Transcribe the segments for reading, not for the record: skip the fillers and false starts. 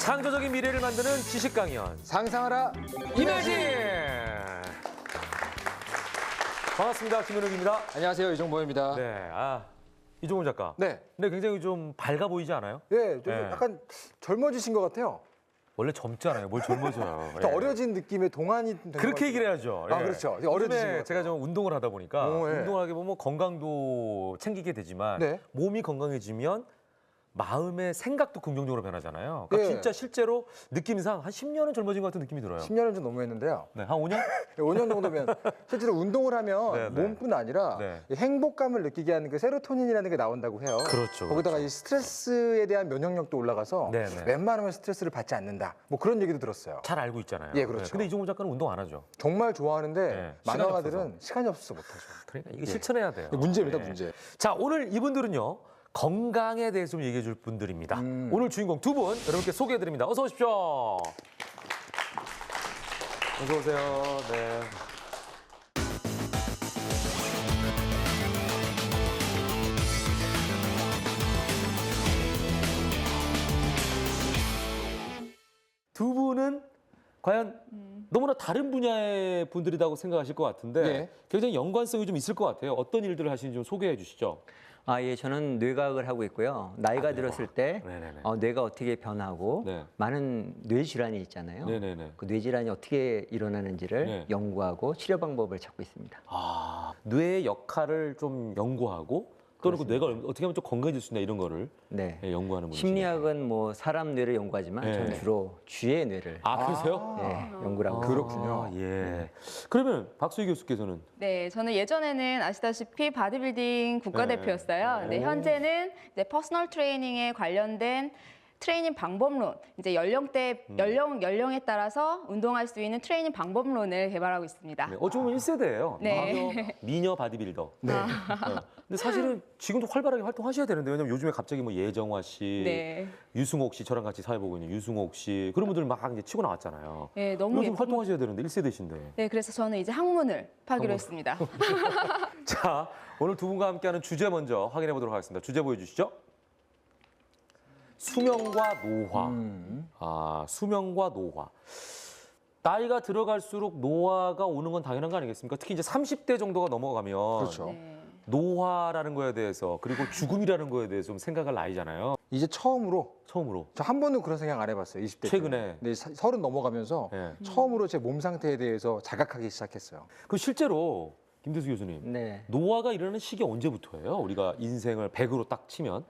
창조적인 미래를 만드는 지식 강연 상상하라 이매진. 반갑습니다. 김현욱입니다. 안녕하세요, 이종범입니다. 네, 이종훈 작가. 네. 근데 굉장히 좀 밝아 보이지 않아요? 네, 좀 네. 약간 젊어지신 것 같아요. 원래 젊잖아요. 뭘 젊어져요. 더 어려진 느낌의 동안이 된 것 그렇게 같아요. 얘기를 해야죠. 아, 그렇죠. 어려지신 것 요즘에 같아요. 제가 좀 운동을 하다 보니까 오, 예. 운동을 하게 보면 건강도 챙기게 되지만 네. 몸이 건강해지면 마음의 생각도 긍정적으로 변하잖아요. 그러니까 예. 진짜 실제로 느낌상 한 10년은 젊어진 것 같은 느낌이 들어요. 10년은 좀 너무했는데요. 네, 한 5년? 5년 정도면 실제로 운동을 하면 네, 네. 몸뿐 아니라 네. 이 행복감을 느끼게 하는 그 세로토닌이라는 게 나온다고 해요. 그렇죠, 거기다가 그렇죠. 이 스트레스에 대한 면역력도 올라가서 네, 네. 웬만하면 스트레스를 받지 않는다. 뭐 그런 얘기도 들었어요. 잘 알고 있잖아요. 예, 그렇죠. 네, 근데 이종훈 작가는 운동 안 하죠. 정말 좋아하는데 네, 시간이 만화가들은 시간이 없어서 못하죠. 그러니까 이게 실천해야 돼요. 문제입니다, 네. 문제. 자, 오늘 이분들은요. 건강에 대해서 좀 얘기해 줄 분들입니다. 오늘 주인공 두 분 여러분께 소개해 드립니다. 어서 오십시오. 어서 오세요. 네. 두 분은 과연 너무나 다른 분야의 분들이라고 생각하실 것 같은데 예. 굉장히 연관성이 좀 있을 것 같아요. 어떤 일들을 하시는지 좀 소개해 주시죠. 예, 저는 뇌과학을 하고 있고요. 나이가 들었을 때 네네네. 뇌가 어떻게 변하고 네. 많은 뇌질환이 있잖아요. 네네네. 그 뇌질환이 어떻게 일어나는지를 네. 연구하고 치료 방법을 찾고 있습니다. 뇌의 역할을 좀 연구하고 또는 그 뇌가 어떻게 하면 좀 건강해질 수 있나 이런 거를 네. 연구하는 분이시죠. 심리학은 뭐 사람 뇌를 연구하지만 네. 저는 주로 쥐의 뇌를 그러세요? 연구를 하고 있습니다. 그렇군요. 예. 그러면 박수희 교수께서는 네, 저는 예전에는 아시다시피 바디빌딩 국가대표였어요. 근데 현재는 이제 퍼스널 트레이닝에 관련된 트레이닝 방법론, 이제 연령에 따라서 운동할 수 있는 트레이닝 방법론을 개발하고 있습니다. 네, 어찌 보면 1세대예요. 네. 미녀 바디빌더. 네. 근데 사실은 지금도 활발하게 활동하셔야 되는데 왜냐면 요즘에 갑자기 뭐 예정화 씨, 네. 유승옥 씨 저랑 같이 사회 보고 있는 유승옥 씨 그런 분들 막 이제 치고 나왔잖아요. 네, 너무 요즘 예쁜 활동하셔야 되는데 1세대신데. 네, 그래서 저는 이제 학문을 파기로 했습니다. 자, 오늘 두 분과 함께하는 주제 먼저 확인해 보도록 하겠습니다. 주제 보여주시죠. 수명과 노화. 수명과 노화. 나이가 들어갈수록 노화가 오는 건 당연한 거 아니겠습니까? 특히 이제 30대 정도가 넘어가면 그렇죠. 네. 노화라는 거에 대해서 그리고 죽음이라는 거에 대해서 좀 생각할 나이잖아요. 이제 처음으로 처음으로. 저 한 번도 그런 생각 안 해봤어요. 20대 최근에. 때. 근데 30 넘어가면서 예. 처음으로 제 몸 상태에 대해서 자각하기 시작했어요. 그 실제로 김대수 교수님, 네. 노화가 일어나는 시기 언제부터예요? 우리가 인생을 100으로 딱 치면.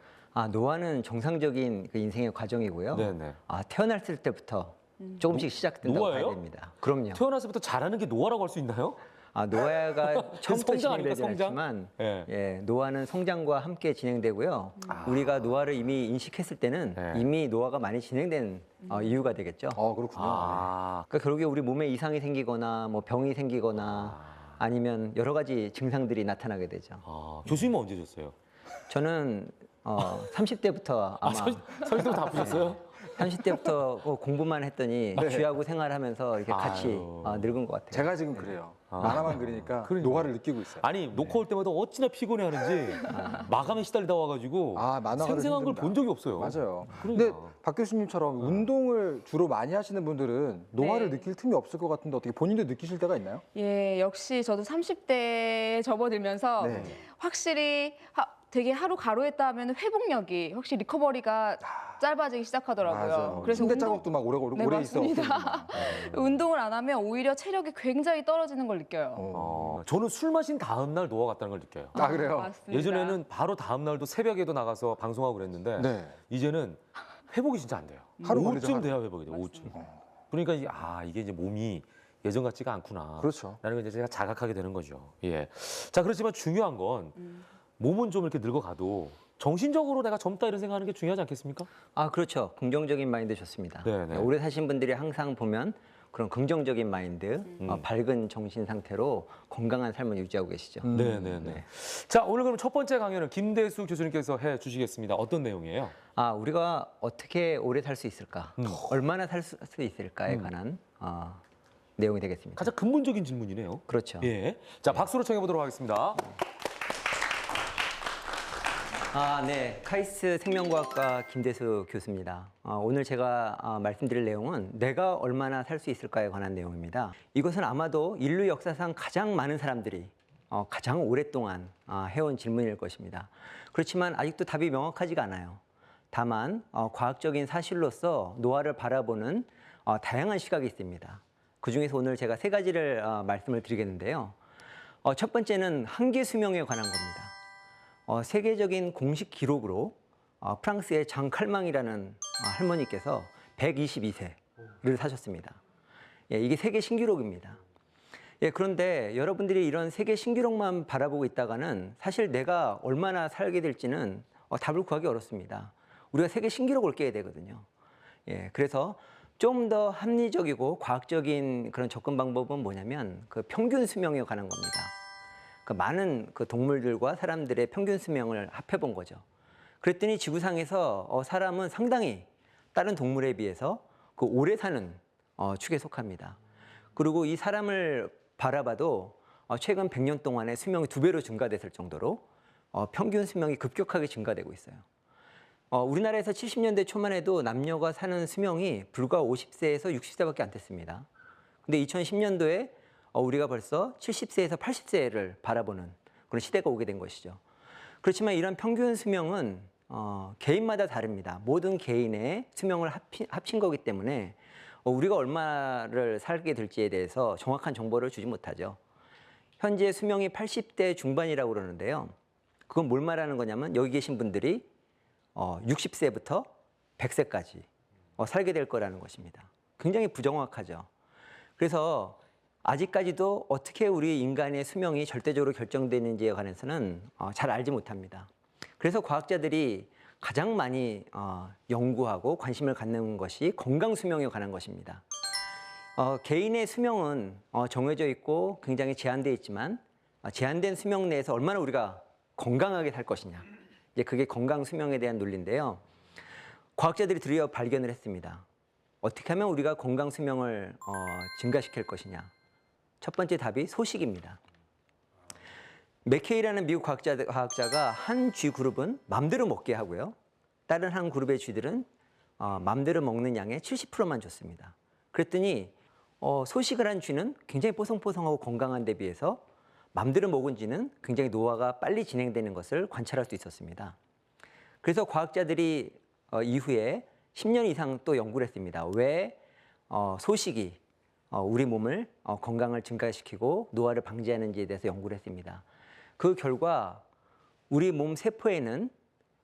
노화는 정상적인 그 인생의 과정이고요. 네네. 태어났을 때부터 조금씩 시작된다고 노화예요? 봐야 됩니다. 그럼요. 태어나서부터 잘하는 게 노화라고 할 수 있나요? 노화가 처음부터 성장 아닙니까, 진행되지 성장? 않지만 예. 노화는 성장과 함께 진행되고요. 우리가 노화를 이미 인식했을 때는 네. 이미 노화가 많이 진행된 이유가 되겠죠. 그렇군요. 아, 그러니까 결국에 우리 몸에 이상이 생기거나 뭐 병이 생기거나 아니면 여러 가지 증상들이 나타나게 되죠. 교수님은 언제 졌어요? 저는 30대부터 아마 30대부터 아프셨어요? 30대부터 공부만 했더니 쥐하고 생활하면서 이렇게 같이 아유. 늙은 것 같아요. 제가 지금 그래요. 만화만 그리니까 노화를 느끼고 있어요. 아니 녹화 올 때마다 어찌나 피곤해하는지 마감에 시달리다 와가지고 만화가 생생한 걸 힘듭니다. 본 적이 없어요. 맞아요. 그러니까. 근데 박 교수님처럼 운동을 주로 많이 하시는 분들은 노화를 네. 느낄 틈이 없을 것 같은데 어떻게 본인도 느끼실 때가 있나요? 예, 역시 저도 30대에 접어들면서 네. 확실히 되게 하루 가루했다 하면 회복력이 확실히 리커버리가 짧아지기 시작하더라고요. 맞아요. 그래서 침대 운동- 자국도 막 오래 네, 오래 있어. 맞습니다. 운동을 안 하면 오히려 체력이 굉장히 떨어지는 걸 느껴요. 저는 술 마신 다음 날 노화 같다는 걸 느껴요. 그래요? 맞습니다. 예전에는 바로 다음 날도 새벽에도 나가서 방송하고 그랬는데 네. 이제는 회복이 진짜 안 돼요. 하루 걸리죠, 오후쯤 하루. 돼야 회복이 돼요. 오후쯤. 그러니까 이게 이제 몸이 예전 같지가 않구나. 그렇죠. 라는 걸 이제 제가 자각하게 되는 거죠. 예. 자, 그렇지만 중요한 건 몸은 좀 이렇게 늙어가도 정신적으로 내가 젊다 이런 생각하는 게 중요하지 않겠습니까? 그렇죠. 긍정적인 마인드 좋습니다. 네네. 오래 사신 분들이 항상 보면 그런 긍정적인 마인드, 밝은 정신 상태로 건강한 삶을 유지하고 계시죠. 네네네. 자, 오늘 그럼 첫 번째 강연은 김대수 교수님께서 해 주시겠습니다. 어떤 내용이에요? 우리가 어떻게 오래 살 수 있을까? 얼마나 살 수 있을까에 관한 내용이 되겠습니다. 가장 근본적인 질문이네요. 그렇죠. 예. 자, 박수로 청해 보도록 하겠습니다. 네. 카이스트 생명과학과 김대수 교수입니다. 오늘 제가 말씀드릴 내용은 내가 얼마나 살 수 있을까에 관한 내용입니다. 이것은 아마도 인류 역사상 가장 많은 사람들이 가장 오랫동안 해온 질문일 것입니다. 그렇지만 아직도 답이 명확하지가 않아요. 다만 과학적인 사실로서 노화를 바라보는 다양한 시각이 있습니다. 그중에서 오늘 제가 세 가지를 말씀을 드리겠는데요. 첫 번째는 한계 수명에 관한 겁니다. 세계적인 공식 기록으로 프랑스의 장 칼망이라는 할머니께서 122세를 사셨습니다. 예, 이게 세계 신기록입니다. 예, 그런데 여러분들이 이런 세계 신기록만 바라보고 있다가는 사실 내가 얼마나 살게 될지는 답을 구하기 어렵습니다. 우리가 세계 신기록을 깨야 되거든요. 예, 그래서 좀 더 합리적이고 과학적인 그런 접근 방법은 뭐냐면 그 평균 수명에 관한 겁니다. 그 많은 그 동물들과 사람들의 평균 수명을 합해본 거죠. 그랬더니 지구상에서 사람은 상당히 다른 동물에 비해서 그 오래 사는 축에 속합니다. 그리고 이 사람을 바라봐도 최근 100년 동안에 수명이 2배로 증가됐을 정도로 평균 수명이 급격하게 증가되고 있어요. 우리나라에서 70년대 초만 해도 남녀가 사는 수명이 불과 50세에서 60세밖에 안 됐습니다. 근데 2010년도에 우리가 벌써 70세에서 80세를 바라보는 그런 시대가 오게 된 것이죠. 그렇지만 이런 평균 수명은 개인마다 다릅니다. 모든 개인의 수명을 합친 거기 때문에 우리가 얼마를 살게 될지에 대해서 정확한 정보를 주지 못하죠. 현재 수명이 80대 중반이라고 그러는데요. 그건 뭘 말하는 거냐면 여기 계신 분들이 60세부터 100세까지 살게 될 거라는 것입니다. 굉장히 부정확하죠. 그래서 아직까지도 어떻게 우리 인간의 수명이 절대적으로 결정되는지에 관해서는 잘 알지 못합니다. 그래서 과학자들이 가장 많이 연구하고 관심을 갖는 것이 건강 수명에 관한 것입니다. 개인의 수명은 정해져 있고 굉장히 제한되어 있지만 제한된 수명 내에서 얼마나 우리가 건강하게 살 것이냐. 이제 그게 건강 수명에 대한 논리인데요. 과학자들이 드디어 발견을 했습니다. 어떻게 하면 우리가 건강 수명을 증가시킬 것이냐. 첫 번째 답이 소식입니다. 맥케이라는 미국 과학자가 한 쥐 그룹은 맘대로 먹게 하고요. 다른 한 그룹의 쥐들은 맘대로 먹는 양의 70%만 줬습니다. 그랬더니 소식을 한 쥐는 굉장히 뽀송뽀송하고 건강한 데 비해서 맘대로 먹은 쥐는 굉장히 노화가 빨리 진행되는 것을 관찰할 수 있었습니다. 그래서 과학자들이 이후에 10년 이상 또 연구를 했습니다. 왜 소식이 우리 몸을 건강을 증가시키고 노화를 방지하는지에 대해서 연구를 했습니다. 그 결과 우리 몸 세포에는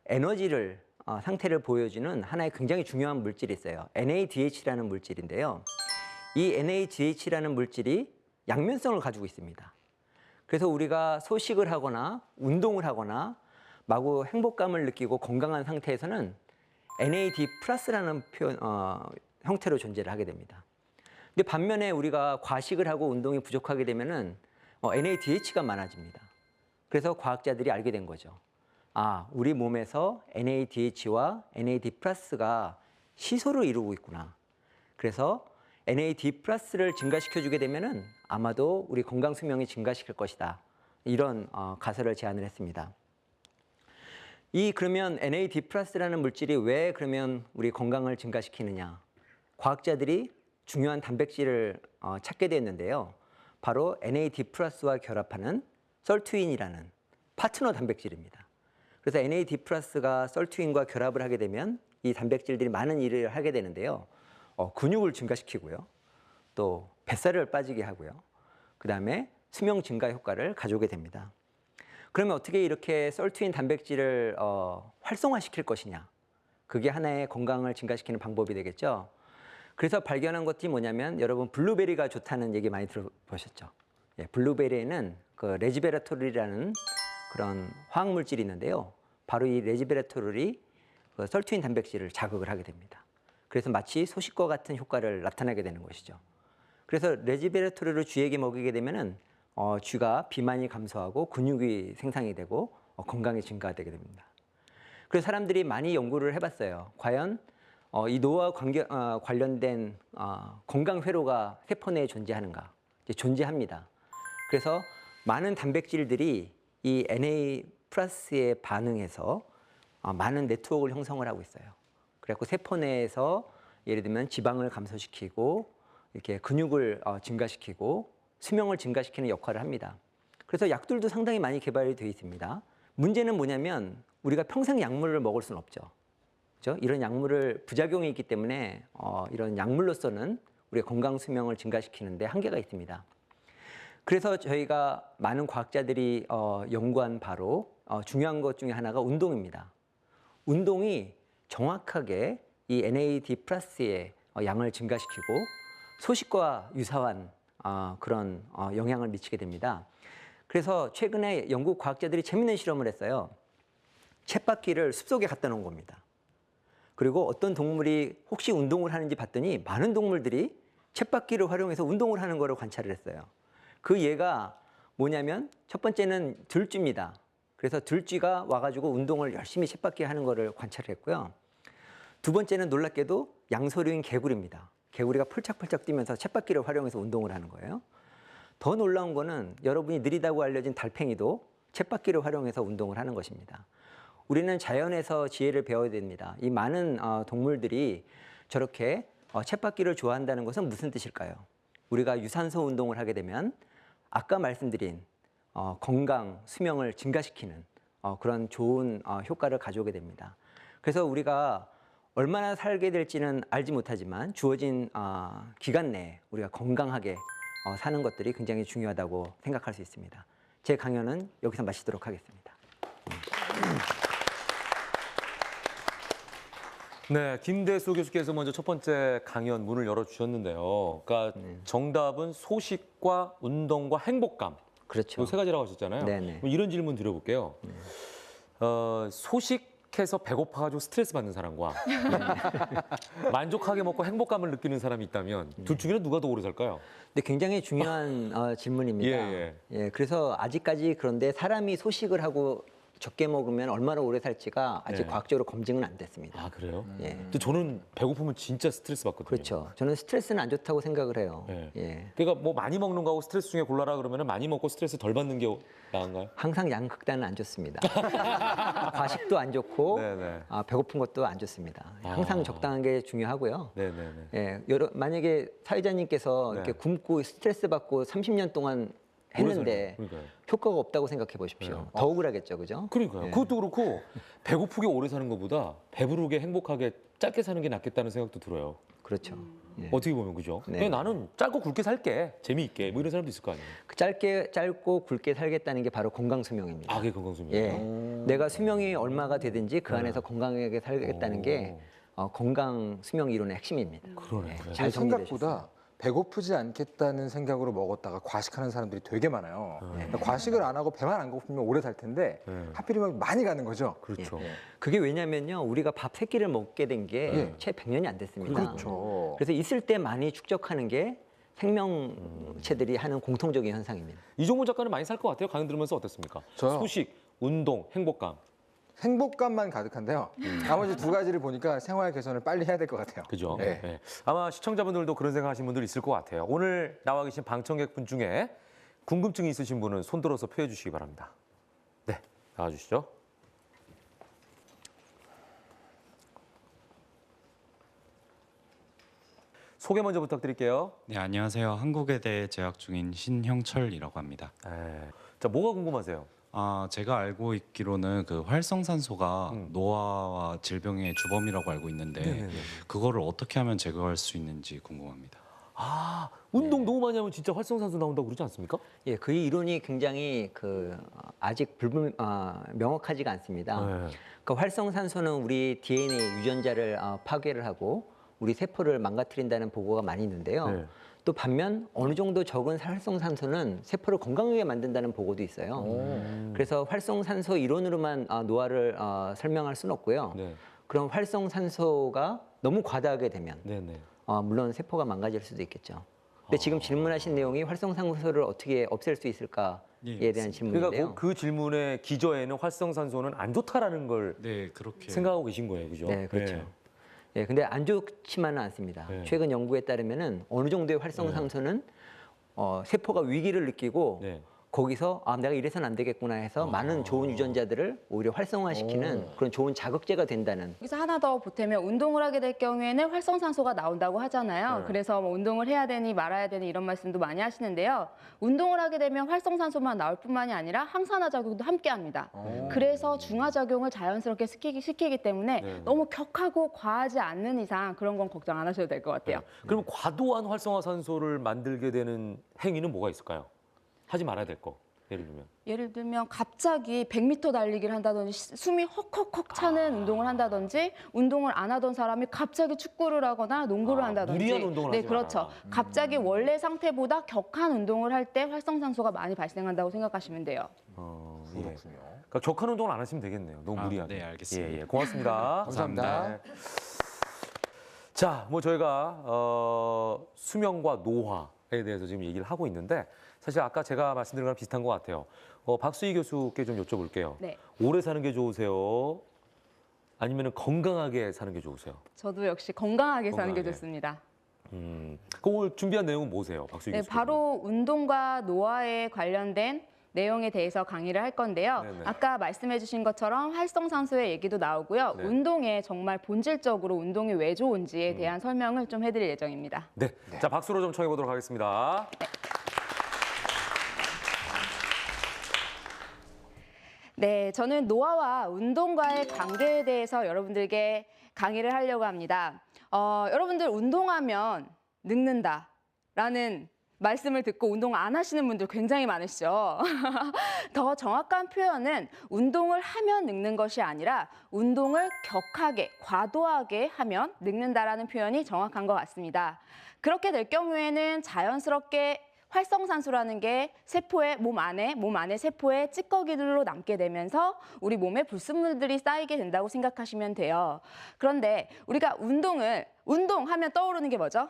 에너지를 상태를 보여주는 하나의 굉장히 중요한 물질이 있어요. NADH라는 물질인데요. 이 NADH라는 물질이 양면성을 가지고 있습니다. 그래서 우리가 소식을 하거나 운동을 하거나 마구 행복감을 느끼고 건강한 상태에서는 NAD 플러스라는 형태로 존재를 하게 됩니다. 근데 반면에 우리가 과식을 하고 운동이 부족하게 되면은 NADH가 많아집니다. 그래서 과학자들이 알게 된 거죠. 우리 몸에서 NADH와 NAD 플러스가 시소를 이루고 있구나. 그래서 NAD 플러스를 증가시켜주게 되면은 아마도 우리 건강 수명이 증가시킬 것이다. 이런 가설을 제안을 했습니다. 그러면 NAD 플러스라는 물질이 왜 그러면 우리 건강을 증가시키느냐? 과학자들이 중요한 단백질을 찾게 됐는데요. 바로 NAD 플러스와 결합하는 설투인이라는 파트너 단백질입니다. 그래서 NAD 플러스가 설투인과 결합을 하게 되면 이 단백질들이 많은 일을 하게 되는데요. 근육을 증가시키고요. 또 뱃살을 빠지게 하고요. 그 다음에 수명 증가 효과를 가져오게 됩니다. 그러면 어떻게 이렇게 설투인 단백질을 활성화시킬 것이냐? 그게 하나의 건강을 증가시키는 방법이 되겠죠. 그래서 발견한 것이 뭐냐면 여러분 블루베리가 좋다는 얘기 많이 들어보셨죠? 예, 블루베리에는 그 레즈베라토롤이라는 그런 화학 물질이 있는데요. 바로 이 레즈베라토롤이 그 설투인 단백질을 자극을 하게 됩니다. 그래서 마치 소식과 같은 효과를 나타내게 되는 것이죠. 그래서 레즈베라토롤을 쥐에게 먹이게 되면은 쥐가 비만이 감소하고 근육이 생성이 되고 건강이 증가되게 됩니다. 그래서 사람들이 많이 연구를 해봤어요. 과연 이 노화와 관련된 건강 회로가 세포 내에 존재하는가? 이제 존재합니다. 그래서 많은 단백질들이 이 NA 플러스에 반응해서 많은 네트워크를 형성을 하고 있어요. 그래갖고 세포 내에서 예를 들면 지방을 감소시키고 이렇게 근육을 증가시키고 수명을 증가시키는 역할을 합니다. 그래서 약들도 상당히 많이 개발이 되어 있습니다. 문제는 뭐냐면 우리가 평생 약물을 먹을 수는 없죠. 그렇죠? 이런 약물을 부작용이 있기 때문에 이런 약물로서는 우리가 건강 수명을 증가시키는데 한계가 있습니다. 그래서 저희가 많은 과학자들이 연구한 바로 중요한 것 중에 하나가 운동입니다. 운동이 정확하게 이 NAD 플러스의 양을 증가시키고 소식과 유사한 그런 영향을 미치게 됩니다. 그래서 최근에 영국 과학자들이 재밌는 실험을 했어요. 쳇바퀴를 숲속에 갖다 놓은 겁니다. 그리고 어떤 동물이 혹시 운동을 하는지 봤더니 많은 동물들이 쳇바퀴를 활용해서 운동을 하는 것을 관찰을 했어요. 그 예가 뭐냐면 첫 번째는 들쥐입니다. 그래서 들쥐가 와가지고 운동을 열심히 쳇바퀴 하는 것을 관찰을 했고요. 두 번째는 놀랍게도 양서류인 개구리입니다. 개구리가 펄짝펄짝 뛰면서 쳇바퀴를 활용해서 운동을 하는 거예요. 더 놀라운 거는 여러분이 느리다고 알려진 달팽이도 쳇바퀴를 활용해서 운동을 하는 것입니다. 우리는 자연에서 지혜를 배워야 됩니다. 이 많은 동물들이 저렇게 쳇바퀴를 좋아한다는 것은 무슨 뜻일까요? 우리가 유산소 운동을 하게 되면 아까 말씀드린 건강, 수명을 증가시키는 그런 좋은 효과를 가져오게 됩니다. 그래서 우리가 얼마나 살게 될지는 알지 못하지만 주어진 기간 내에 우리가 건강하게 사는 것들이 굉장히 중요하다고 생각할 수 있습니다. 제 강연은 여기서 마치도록 하겠습니다. 네, 김대수 교수께서 먼저 첫 번째 강연 문을 열어주셨는데요. 그러니까 정답은 소식과 운동과 행복감. 그렇죠. 이 세 가지라고 하셨잖아요. 네네. 그럼 이런 질문 드려볼게요. 소식해서 배고파가지고 스트레스 받는 사람과 만족하게 먹고 행복감을 느끼는 사람이 있다면 둘 중에는 누가 더 오래 살까요? 근데 굉장히 중요한 질문입니다. 예, 그래서 아직까지 그런데 사람이 소식을 하고 적게 먹으면 얼마나 오래 살지가 아직 네. 과학적으로 검증은 안 됐습니다. 아, 그래요? 예. 근데 저는 배고프면 진짜 스트레스 받거든요. 그렇죠. 저는 스트레스는 안 좋다고 생각을 해요. 네. 예. 그러니까 뭐 많이 먹는 거하고 스트레스 중에 골라라 그러면 많이 먹고 스트레스 덜 받는 게 나은가요? 항상 양극단은 안 좋습니다. 과식도 안 좋고 네네. 배고픈 것도 안 좋습니다. 항상 적당한 게 중요하고요. 네네네. 예, 만약에 사회자님께서 네. 이렇게 굶고 스트레스 받고 30년 동안 했는데 그러니까요. 효과가 없다고 생각해 보십시오. 네. 더 억울하겠죠, 그죠? 그러니까요. 예. 그것도 그렇고 배고프게 오래 사는 것보다 배부르게 행복하게 짧게 사는 게 낫겠다는 생각도 들어요. 그렇죠. 예. 어떻게 보면 그죠? 네. 그냥 나는 짧고 굵게 살게 재미있게 뭐 이런 사람도 있을 거 아니에요. 그 짧고 굵게 살겠다는 게 바로 건강 수명입니다. 아, 그게 건강수명. 예, 내가 수명이 얼마가 되든지 그 안에서 건강하게 살겠다는 게 건강 수명 이론의 핵심입니다. 그러네. 예, 네. 잘 정리되셨습니다. 생각보다 배고프지 않겠다는 생각으로 먹었다가 과식하는 사람들이 되게 많아요. 그러니까 과식을 안 하고 배만 안 고프면 오래 살 텐데 하필이면 많이 가는 거죠. 그렇죠. 그게 왜냐면요, 우리가 밥 3끼를 먹게 된 게 채 100년이 안 됐습니다. 그렇죠. 그래서 있을 때 많이 축적하는 게 생명체들이 하는 공통적인 현상입니다. 이종문 작가는 많이 살 것 같아요. 강연 들으면서 어땠습니까? 저요? 소식, 운동, 행복감. 행복감만 가득한데요. 나머지 두 가지를 보니까 생활 개선을 빨리 해야 될 것 같아요. 그죠? 네. 네. 아마 시청자분들도 그런 생각하시는 분들 있을 것 같아요. 오늘 나와 계신 방청객분 중에 궁금증이 있으신 분은 손들어서 표해 주시기 바랍니다. 네, 나와주시죠. 소개 먼저 부탁드릴게요. 네, 안녕하세요. 한국외대에 재학 중인 신형철이라고 합니다. 네. 자, 뭐가 궁금하세요? 제가 알고 있기로는 그 활성산소가 노화와 질병의 주범이라고 알고 있는데 네네네. 그거를 어떻게 하면 제거할 수 있는지 궁금합니다. 아, 운동 너무 많이 하면 진짜 활성산소 나온다고 그러지 않습니까? 예, 그 이론이 굉장히 아직 명확하지가 않습니다. 네. 그 활성산소는 우리 DNA 유전자를 파괴를 하고 우리 세포를 망가뜨린다는 보고가 많이 있는데요. 네. 또 반면 어느 정도 적은 활성산소는 세포를 건강하게 만든다는 보고도 있어요. 그래서 활성산소 이론으로만 노화를 설명할 수는 없고요. 네. 그럼 활성산소가 너무 과다하게 되면 네네. 물론 세포가 망가질 수도 있겠죠. 근데 지금 질문하신 내용이 활성산소를 어떻게 없앨 수 있을까에 예, 대한 질문인데요. 그러니까 그 질문의 기저에는 활성산소는 안 좋다라는 걸 네, 그렇게 생각하고 계신 거예요, 그죠? 네, 그렇죠. 예, 근데 안 좋지만은 않습니다. 네. 최근 연구에 따르면은 어느 정도의 활성산소는 세포가 위기를 느끼고 네. 거기서 내가 이래서는 안 되겠구나 해서 많은 좋은 유전자들을 오히려 활성화시키는 그런 좋은 자극제가 된다는. 여기서 하나 더 보태면 운동을 하게 될 경우에는 활성산소가 나온다고 하잖아요. 네. 그래서 뭐 운동을 해야 되니 말아야 되니 이런 말씀도 많이 하시는데요. 운동을 하게 되면 활성산소만 나올 뿐만이 아니라 항산화 작용도 함께 합니다. 그래서 중화작용을 자연스럽게 시키기 때문에 네. 너무 격하고 과하지 않는 이상 그런 건 걱정 안 하셔도 될 것 같아요. 그럼 과도한 활성화산소를 만들게 되는 행위는 뭐가 있을까요? 하지 말아야 될 거. 예를 들면 갑자기 100m 달리기를 한다든지 숨이 헉헉헉 차는 운동을 한다든지 운동을 안 하던 사람이 갑자기 축구를 하거나 농구를 한다든지 무리한 운동을 네, 하지 그렇죠. 마라. 갑자기 원래 상태보다 격한 운동을 할 때 활성산소가 많이 발생한다고 생각하시면 돼요. 예. 그렇군요. 그러니까 격한 운동을 안 하시면 되겠네요. 너무 무리하게. 네, 알겠습니다. 예, 예. 고맙습니다. 감사합니다. 네. 자, 뭐 저희가 수명과 노화에 대해서 지금 얘기를 하고 있는데 사실 아까 제가 말씀드린 거랑 비슷한 것 같아요. 박수희 교수께 좀 여쭤볼게요. 네. 오래 사는 게 좋으세요? 아니면 건강하게 사는 게 좋으세요? 저도 역시 건강하게 사는 게 건강하게. 좋습니다. 그 오늘 준비한 내용은 뭐세요, 박수희 네, 교수? 바로 운동과 노화에 관련된 내용에 대해서 강의를 할 건데요. 네네. 아까 말씀해 주신 것처럼 활성산소의 얘기도 나오고요. 네. 운동에 정말 본질적으로 운동이 왜 좋은지에 대한 설명을 좀 해드릴 예정입니다. 네. 자, 박수로 좀 청해 보도록 하겠습니다. 네, 저는 노화와 운동과의 관계에 대해서 여러분들께 강의를 하려고 합니다. 여러분들 운동하면 늙는다라는 말씀을 듣고 운동 안 하시는 분들 굉장히 많으시죠. 더 정확한 표현은 운동을 하면 늙는 것이 아니라 운동을 격하게, 과도하게 하면 늙는다라는 표현이 정확한 것 같습니다. 그렇게 될 경우에는 자연스럽게 활성산소라는 게 세포의 몸 안에 세포의 찌꺼기들로 남게 되면서 우리 몸에 불순물들이 쌓이게 된다고 생각하시면 돼요. 그런데 우리가 운동하면 떠오르는 게 뭐죠?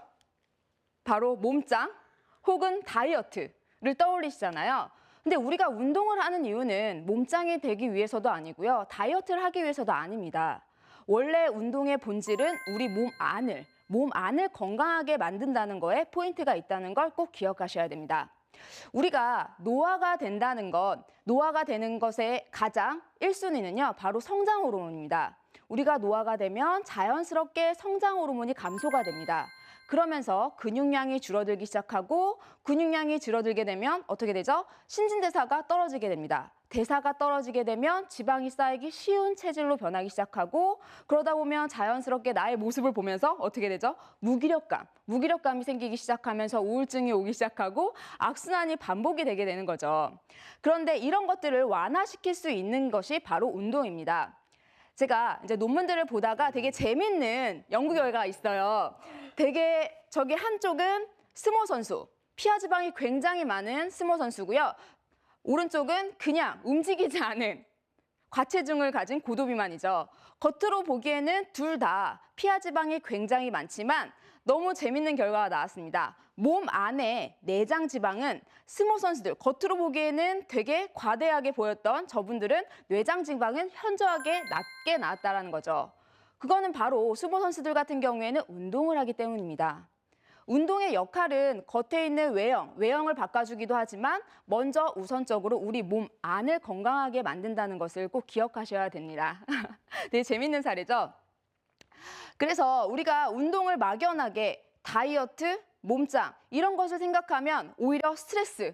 바로 몸짱 혹은 다이어트를 떠올리시잖아요. 근데 우리가 운동을 하는 이유는 몸짱이 되기 위해서도 아니고요. 다이어트를 하기 위해서도 아닙니다. 원래 운동의 본질은 우리 몸 안을 건강하게 만든다는 거에 포인트가 있다는 걸 꼭 기억하셔야 됩니다. 우리가 노화가 되는 것의 가장 1순위는요, 바로 성장 호르몬입니다. 우리가 노화가 되면 자연스럽게 성장 호르몬이 감소가 됩니다. 그러면서 근육량이 줄어들기 시작하고 근육량이 줄어들게 되면 어떻게 되죠? 신진대사가 떨어지게 됩니다. 대사가 떨어지게 되면 지방이 쌓이기 쉬운 체질로 변하기 시작하고 그러다 보면 자연스럽게 나의 모습을 보면서 어떻게 되죠? 무기력감이 생기기 시작하면서 우울증이 오기 시작하고 악순환이 반복이 되게 되는 거죠. 그런데 이런 것들을 완화시킬 수 있는 것이 바로 운동입니다. 제가 이제 논문들을 보다가 되게 재밌는 연구 결과가 있어요. 되게 저기 한쪽은 스모 선수, 피하 지방이 굉장히 많은 스모 선수고요. 오른쪽은 그냥 움직이지 않은 과체중을 가진 고도비만이죠. 겉으로 보기에는 둘 다 피하 지방이 굉장히 많지만 너무 재밌는 결과가 나왔습니다. 몸 안에 내장 지방은 스모 선수들, 겉으로 보기에는 되게 과대하게 보였던 저분들은 내장 지방은 현저하게 낮게 나왔다는 거죠. 그거는 바로 스모 선수들 같은 경우에는 운동을 하기 때문입니다. 운동의 역할은 겉에 있는 외형을 바꿔주기도 하지만 먼저 우선적으로 우리 몸 안을 건강하게 만든다는 것을 꼭 기억하셔야 됩니다. 되게 재밌는 사례죠? 그래서 우리가 운동을 막연하게 다이어트, 몸짱 이런 것을 생각하면 오히려 스트레스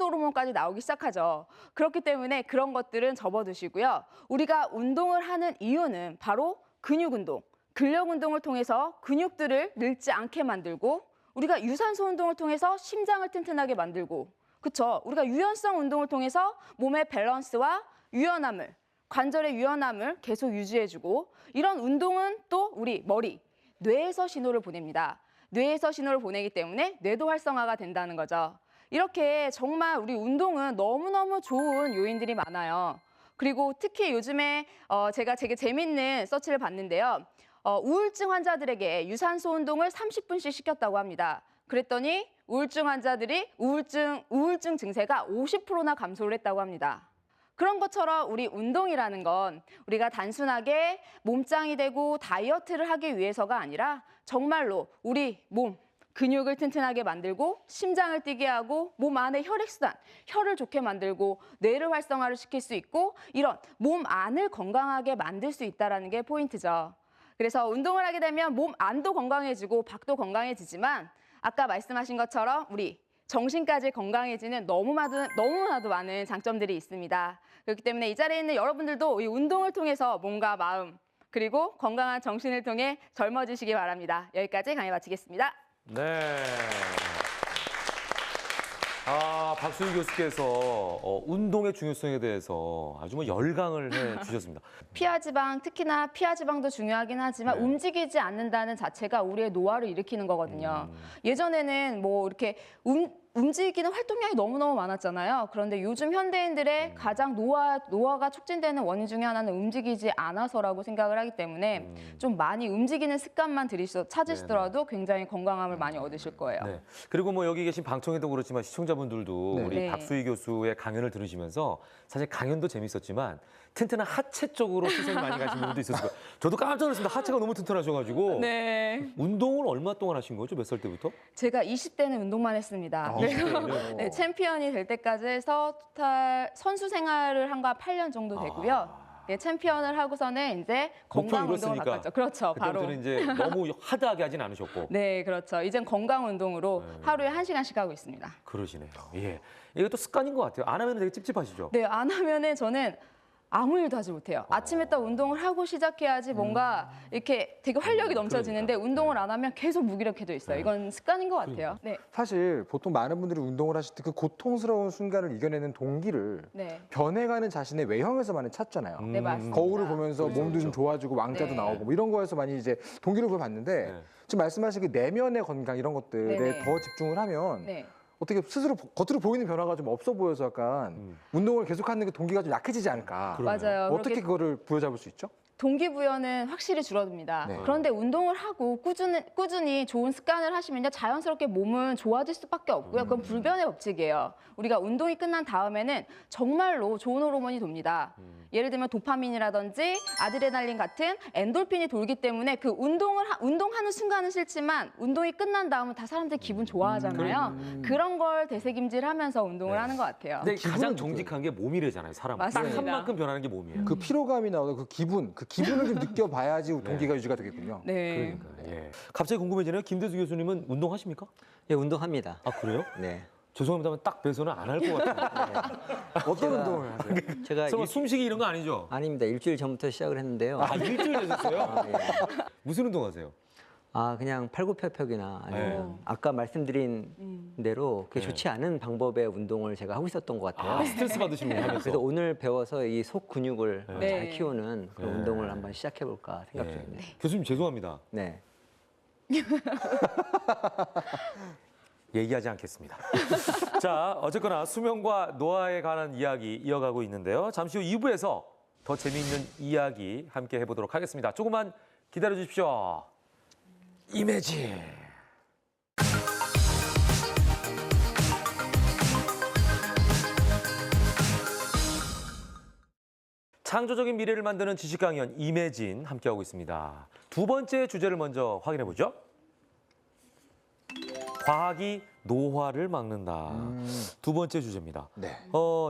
호르몬까지 나오기 시작하죠. 그렇기 때문에 그런 것들은 접어두시고요. 우리가 운동을 하는 이유는 바로 근육 운동, 근력 운동을 통해서 근육들을 늙지 않게 만들고 우리가 유산소 운동을 통해서 심장을 튼튼하게 만들고 그렇죠. 우리가 유연성 운동을 통해서 몸의 밸런스와 유연함을 관절의 유연함을 계속 유지해주고 이런 운동은 또 우리 머리, 뇌에서 신호를 보냅니다. 뇌에서 신호를 보내기 때문에 뇌도 활성화가 된다는 거죠. 이렇게 정말 우리 운동은 너무너무 좋은 요인들이 많아요. 그리고 특히 요즘에 제가 되게 재밌는 서치를 봤는데요. 우울증 환자들에게 유산소 운동을 30분씩 시켰다고 합니다. 그랬더니 우울증 환자들이 우울증 증세가 50%나 감소를 했다고 합니다. 그런 것처럼 우리 운동이라는 건 우리가 단순하게 몸짱이 되고 다이어트를 하기 위해서가 아니라 정말로 우리 몸 근육을 튼튼하게 만들고 심장을 뛰게 하고 몸 안의 혈액순환, 혈을 좋게 만들고 뇌를 활성화를 시킬 수 있고 이런 몸 안을 건강하게 만들 수 있다는 게 포인트죠. 그래서 운동을 하게 되면 몸 안도 건강해지고 밖도 건강해지지만 아까 말씀하신 것처럼 우리 정신까지 건강해지는 너무나도 많은 장점들이 있습니다. 그렇기 때문에 이 자리에 있는 여러분들도 이 운동을 통해서 몸과 마음 그리고 건강한 정신을 통해 젊어지시기 바랍니다. 여기까지 강의 마치겠습니다. 네. 박수희 교수께서 운동의 중요성에 대해서 아주 뭐 열강을 해 주셨습니다. 피하지방, 특히나 피하지방도 중요하긴 하지만 네. 움직이지 않는다는 자체가 우리의 노화를 일으키는 거거든요. 예전에는 뭐 이렇게 움직이는 활동량이 너무너무 많았잖아요. 그런데 요즘 현대인들의 가장 노화가 촉진되는 원인 중에 하나는 움직이지 않아서라고 생각을 하기 때문에 좀 많이 움직이는 습관만 찾으시더라도 굉장히 건강함을 많이 얻으실 거예요. 네. 그리고 뭐 여기 계신 방청객도 그렇지만 시청자분들도 네. 우리 네. 박수희 교수의 강연을 들으시면서 사실 강연도 재밌었지만 튼튼한 하체 쪽으로 시선이 많이 가신 분들도 있었을 거예요. 저도 깜짝 놀랐습니다. 하체가 너무 튼튼하셔가지고. 네. 운동을 얼마 동안 하신 거죠? 몇 살 때부터? 제가 20대는 운동만 했습니다. 그래서 네, 챔피언이 될 때까지 해서 토탈 선수 생활을 한 거 8년 정도 되고요. 네, 챔피언을 하고서는 이제 건강 운동을 바꿨죠. 그렇죠, 바로. 그때부터는 이제 너무 하드하게 하진 않으셨고. 네, 그렇죠. 이젠 건강 운동으로 하루에 1시간씩 하고 있습니다. 그러시네요. 예. 이게 또 습관인 것 같아요. 안 하면 되게 찝찝하시죠? 네, 안 하면은 저는 아무 일도 하지 못해요. 아침에 딱 운동을 하고 시작해야지 뭔가 이렇게 되게 활력이 넘쳐지는데 운동을 안 하면 계속 무기력해져 있어요. 이건 습관인 것 같아요. 네. 사실 보통 많은 분들이 운동을 하실 때 그 고통스러운 순간을 이겨내는 동기를 네. 변해가는 자신의 외형에서 많이 찾잖아요. 네, 맞습니다. 거울을 보면서 몸도 좀 좋아지고 왕자도 네. 나오고 뭐 이런 거에서 많이 이제 동기를 보여봤는데 네. 지금 말씀하신 그 내면의 건강 이런 것들에 네네. 더 집중을 하면 네. 어떻게 스스로 겉으로 보이는 변화가 좀 없어 보여서 약간 운동을 계속하는 그 동기가 좀 약해지지 않을까. 맞아요. 어떻게 그렇게 그거를 부여잡을 수 있죠? 동기부여는 확실히 줄어듭니다. 네. 그런데 운동을 하고 꾸준히 좋은 습관을 하시면요. 자연스럽게 몸은 좋아질 수밖에 없고요. 그건 불변의 법칙이에요. 우리가 운동이 끝난 다음에는 정말로 좋은 호르몬이 돕니다. 예를 들면 도파민이라든지 아드레날린 같은 엔돌핀이 돌기 때문에 그 운동하는 순간은 싫지만 운동이 끝난 다음은 다 사람들이 기분 좋아하잖아요. 그런 걸 되새김질하면서 운동을 하는 것 같아요. 근데 기분은 가장 느껴요. 정직한 게 몸이래잖아요, 사람. 딱 맞습니다. 한 만큼 변하는 게 몸이에요. 그 피로감이 나오고 그 기분을 좀 느껴봐야지 동기가 유지가 되겠군요. 네. 예. 갑자기 궁금해지네요. 김대수 교수님은 운동하십니까? 예, 운동합니다. 아, 그래요? 네. 죄송합니다만 딱 배서는 안 할 것 같아요. 어떤 운동을 하세요? 제가 설마 숨쉬기 이런 거 아니죠? 아닙니다. 일주일 전부터 시작을 했는데요. 아, 일주일 되셨어요? 아, 예. 무슨 운동 하세요? 그냥 팔굽혀펴기나 아니면 네. 아까 말씀드린 대로 그게 네. 좋지 않은 방법의 운동을 제가 하고 있었던 것 같아요. 스트레스 받으시는 거 하면서. 그래서 오늘 배워서 이 속 근육을 네. 잘 키우는 그런 네. 운동을 한번 시작해 볼까 생각 예. 중입니다. 교수님 죄송합니다. 네. 얘기하지 않겠습니다. 자, 어쨌거나 수면과 노화에 관한 이야기 이어가고 있는데요. 잠시 후 2부에서 더 재미있는 이야기 함께 해보도록 하겠습니다. 조금만 기다려 주십시오. 이매진. 창조적인 미래를 만드는 지식 강연 이매진 함께하고 있습니다. 두 번째 주제를 먼저 확인해 보죠. 과학이 노화를 막는다. 두 번째 주제입니다. 네.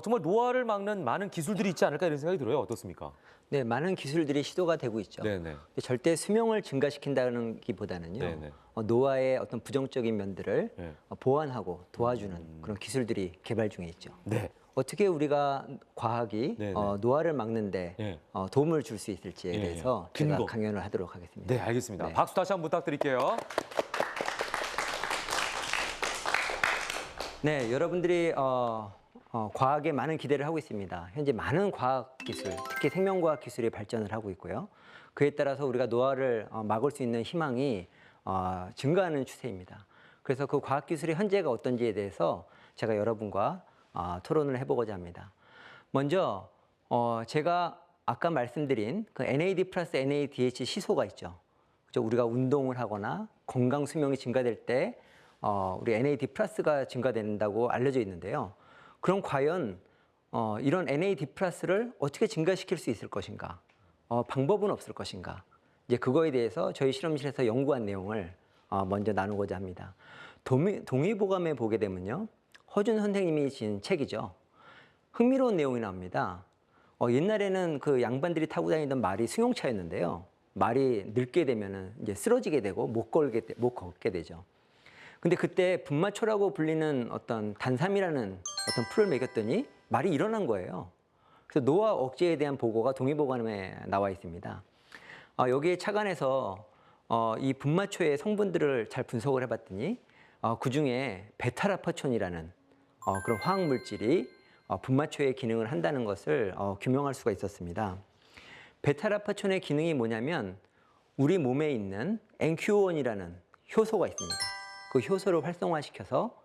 정말 노화를 막는 많은 기술들이 있지 않을까 이런 생각이 들어요. 어떻습니까? 네, 많은 기술들이 시도가 되고 있죠. 네네. 근데 절대 수명을 증가시킨다는 기보다는요. 네네. 노화의 어떤 부정적인 면들을 네. 보완하고 도와주는 그런 기술들이 개발 중에 있죠. 네. 어떻게 우리가 과학이 네네. 노화를 막는데 네. 도움을 줄 수 있을지에 예, 대해서 예. 제가 근거. 강연을 하도록 하겠습니다. 네, 알겠습니다. 네. 박수 다시 한번 부탁드릴게요. 네, 여러분들이 과학에 많은 기대를 하고 있습니다. 현재 많은 과학 기술, 특히 생명과학 기술이 발전을 하고 있고요. 그에 따라서 우리가 노화를 막을 수 있는 희망이 증가하는 추세입니다. 그래서 그 과학 기술의 현재가 어떤지에 대해서 제가 여러분과 토론을 해보고자 합니다. 먼저 제가 아까 말씀드린 그 NAD 플러스 NADH 시소가 있죠. 그죠? 우리가 운동을 하거나 건강 수명이 증가될 때 우리 NAD 플러스가 증가된다고 알려져 있는데요. 그럼 과연 이런 NAD 플러스를 어떻게 증가시킬 수 있을 것인가? 방법은 없을 것인가? 이제 그거에 대해서 저희 실험실에서 연구한 내용을 먼저 나누고자 합니다. 동의보감에 보게 되면요. 허준 선생님이 진 책이죠. 흥미로운 내용이 나옵니다. 옛날에는 그 양반들이 타고 다니던 말이 승용차였는데요. 말이 늙게 되면은 이제 쓰러지게 되고 못 걷게 되죠. 근데 그때 분마초라고 불리는 어떤 단삼이라는 어떤 풀을 먹였더니 말이 일어난 거예요. 그래서 노화 억제에 대한 보고가 동의보감에 나와 있습니다. 여기에 착안해서 이 분마초의 성분들을 잘 분석을 해봤더니 그 중에 베타라파촌이라는 그런 화학 물질이 분마초의 기능을 한다는 것을 규명할 수가 있었습니다. 베타라파촌의 기능이 뭐냐면 우리 몸에 있는 NQ1이라는 효소가 있습니다. 그 효소를 활성화시켜서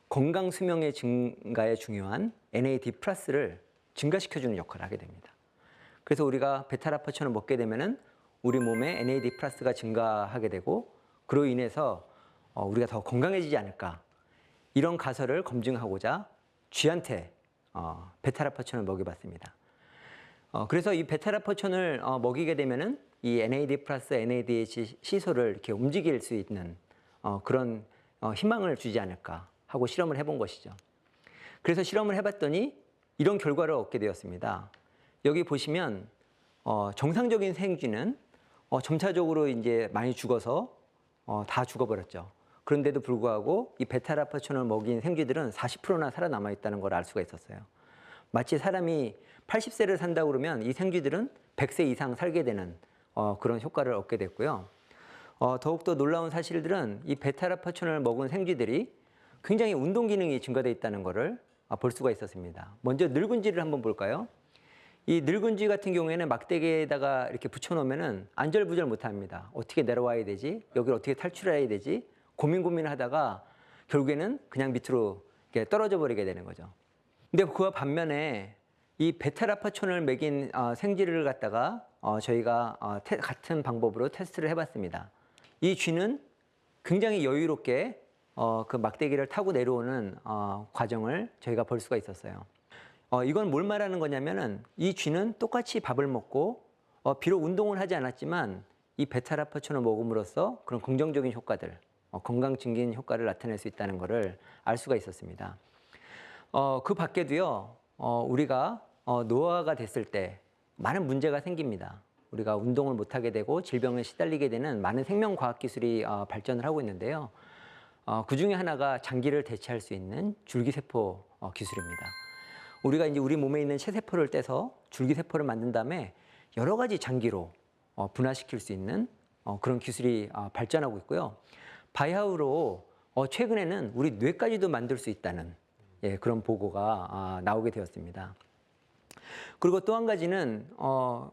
건강 수명의 증가에 중요한 NAD+를 증가시켜주는 역할을 하게 됩니다. 그래서 우리가 베타라파촌을 먹게 되면은 우리 몸에 NAD+가 증가하게 되고 그로 인해서 우리가 더 건강해지지 않을까 이런 가설을 검증하고자 쥐한테 베타라파촌을 먹여봤습니다. 그래서 이 베타라파촌을 먹이게 되면은 이 NAD+, NADH 시소를 이렇게 움직일 수 있는 그런 희망을 주지 않을까 하고 실험을 해본 것이죠. 그래서 실험을 해봤더니 이런 결과를 얻게 되었습니다. 여기 보시면 정상적인 생쥐는 점차적으로 이제 많이 죽어서 다 죽어버렸죠. 그런데도 불구하고 이 베타라파촌을 먹인 생쥐들은 40%나 살아남아 있다는 걸 알 수가 있었어요. 마치 사람이 80세를 산다 그러면 이 생쥐들은 100세 이상 살게 되는 그런 효과를 얻게 됐고요. 더욱더 놀라운 사실들은 이 베타라파촌을 먹은 생쥐들이 굉장히 운동 기능이 증가되어 있다는 것을 볼 수가 있었습니다. 먼저 늙은쥐를 한번 볼까요? 이 늙은쥐 같은 경우에는 막대기에다가 이렇게 붙여놓으면 안절부절 못합니다. 어떻게 내려와야 되지? 여기를 어떻게 탈출해야 되지? 고민하다가 결국에는 그냥 밑으로 이렇게 떨어져 버리게 되는 거죠. 근데 그와 반면에 이 베타라파촌을 먹인 생쥐를 갖다가 저희가 같은 방법으로 테스트를 해봤습니다. 이 쥐는 굉장히 여유롭게 그 막대기를 타고 내려오는 과정을 저희가 볼 수가 있었어요. 이건 뭘 말하는 거냐면은 이 쥐는 똑같이 밥을 먹고 비록 운동을 하지 않았지만 이 베타라파촌을 먹음으로써 그런 긍정적인 효과들, 건강 증진 효과를 나타낼 수 있다는 것을 알 수가 있었습니다. 그 밖에도요, 우리가 노화가 됐을 때 많은 문제가 생깁니다. 우리가 운동을 못하게 되고 질병에 시달리게 되는 많은 생명과학 기술이 발전을 하고 있는데요. 그 중에 하나가 장기를 대체할 수 있는 줄기세포 기술입니다. 우리가 이제 우리 몸에 있는 체세포를 떼서 줄기세포를 만든 다음에 여러 가지 장기로 분화시킬 수 있는 그런 기술이 발전하고 있고요. 바이하우로 최근에는 우리 뇌까지도 만들 수 있다는 그런 보고가 나오게 되었습니다. 그리고 또 한 가지는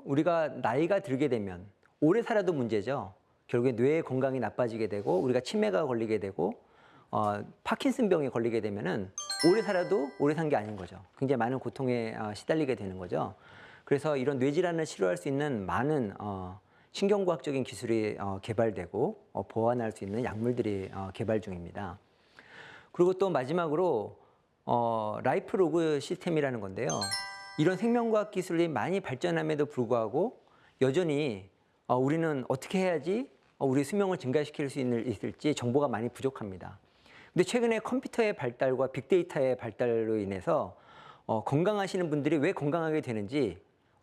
우리가 나이가 들게 되면 오래 살아도 문제죠. 결국에 뇌의 건강이 나빠지게 되고 우리가 치매가 걸리게 되고 파킨슨병에 걸리게 되면은 오래 살아도 오래 산 게 아닌 거죠. 굉장히 많은 고통에 시달리게 되는 거죠. 그래서 이런 뇌질환을 치료할 수 있는 많은 신경과학적인 기술이 개발되고 보완할 수 있는 약물들이 개발 중입니다. 그리고 또 마지막으로 라이프 로그 시스템이라는 건데요. 이런 생명과학 기술이 많이 발전함에도 불구하고 여전히 우리는 어떻게 해야지 우리 수명을 증가시킬 수 있을지 정보가 많이 부족합니다. 근데 최근에 컴퓨터의 발달과 빅데이터의 발달로 인해서 건강하시는 분들이 왜 건강하게 되는지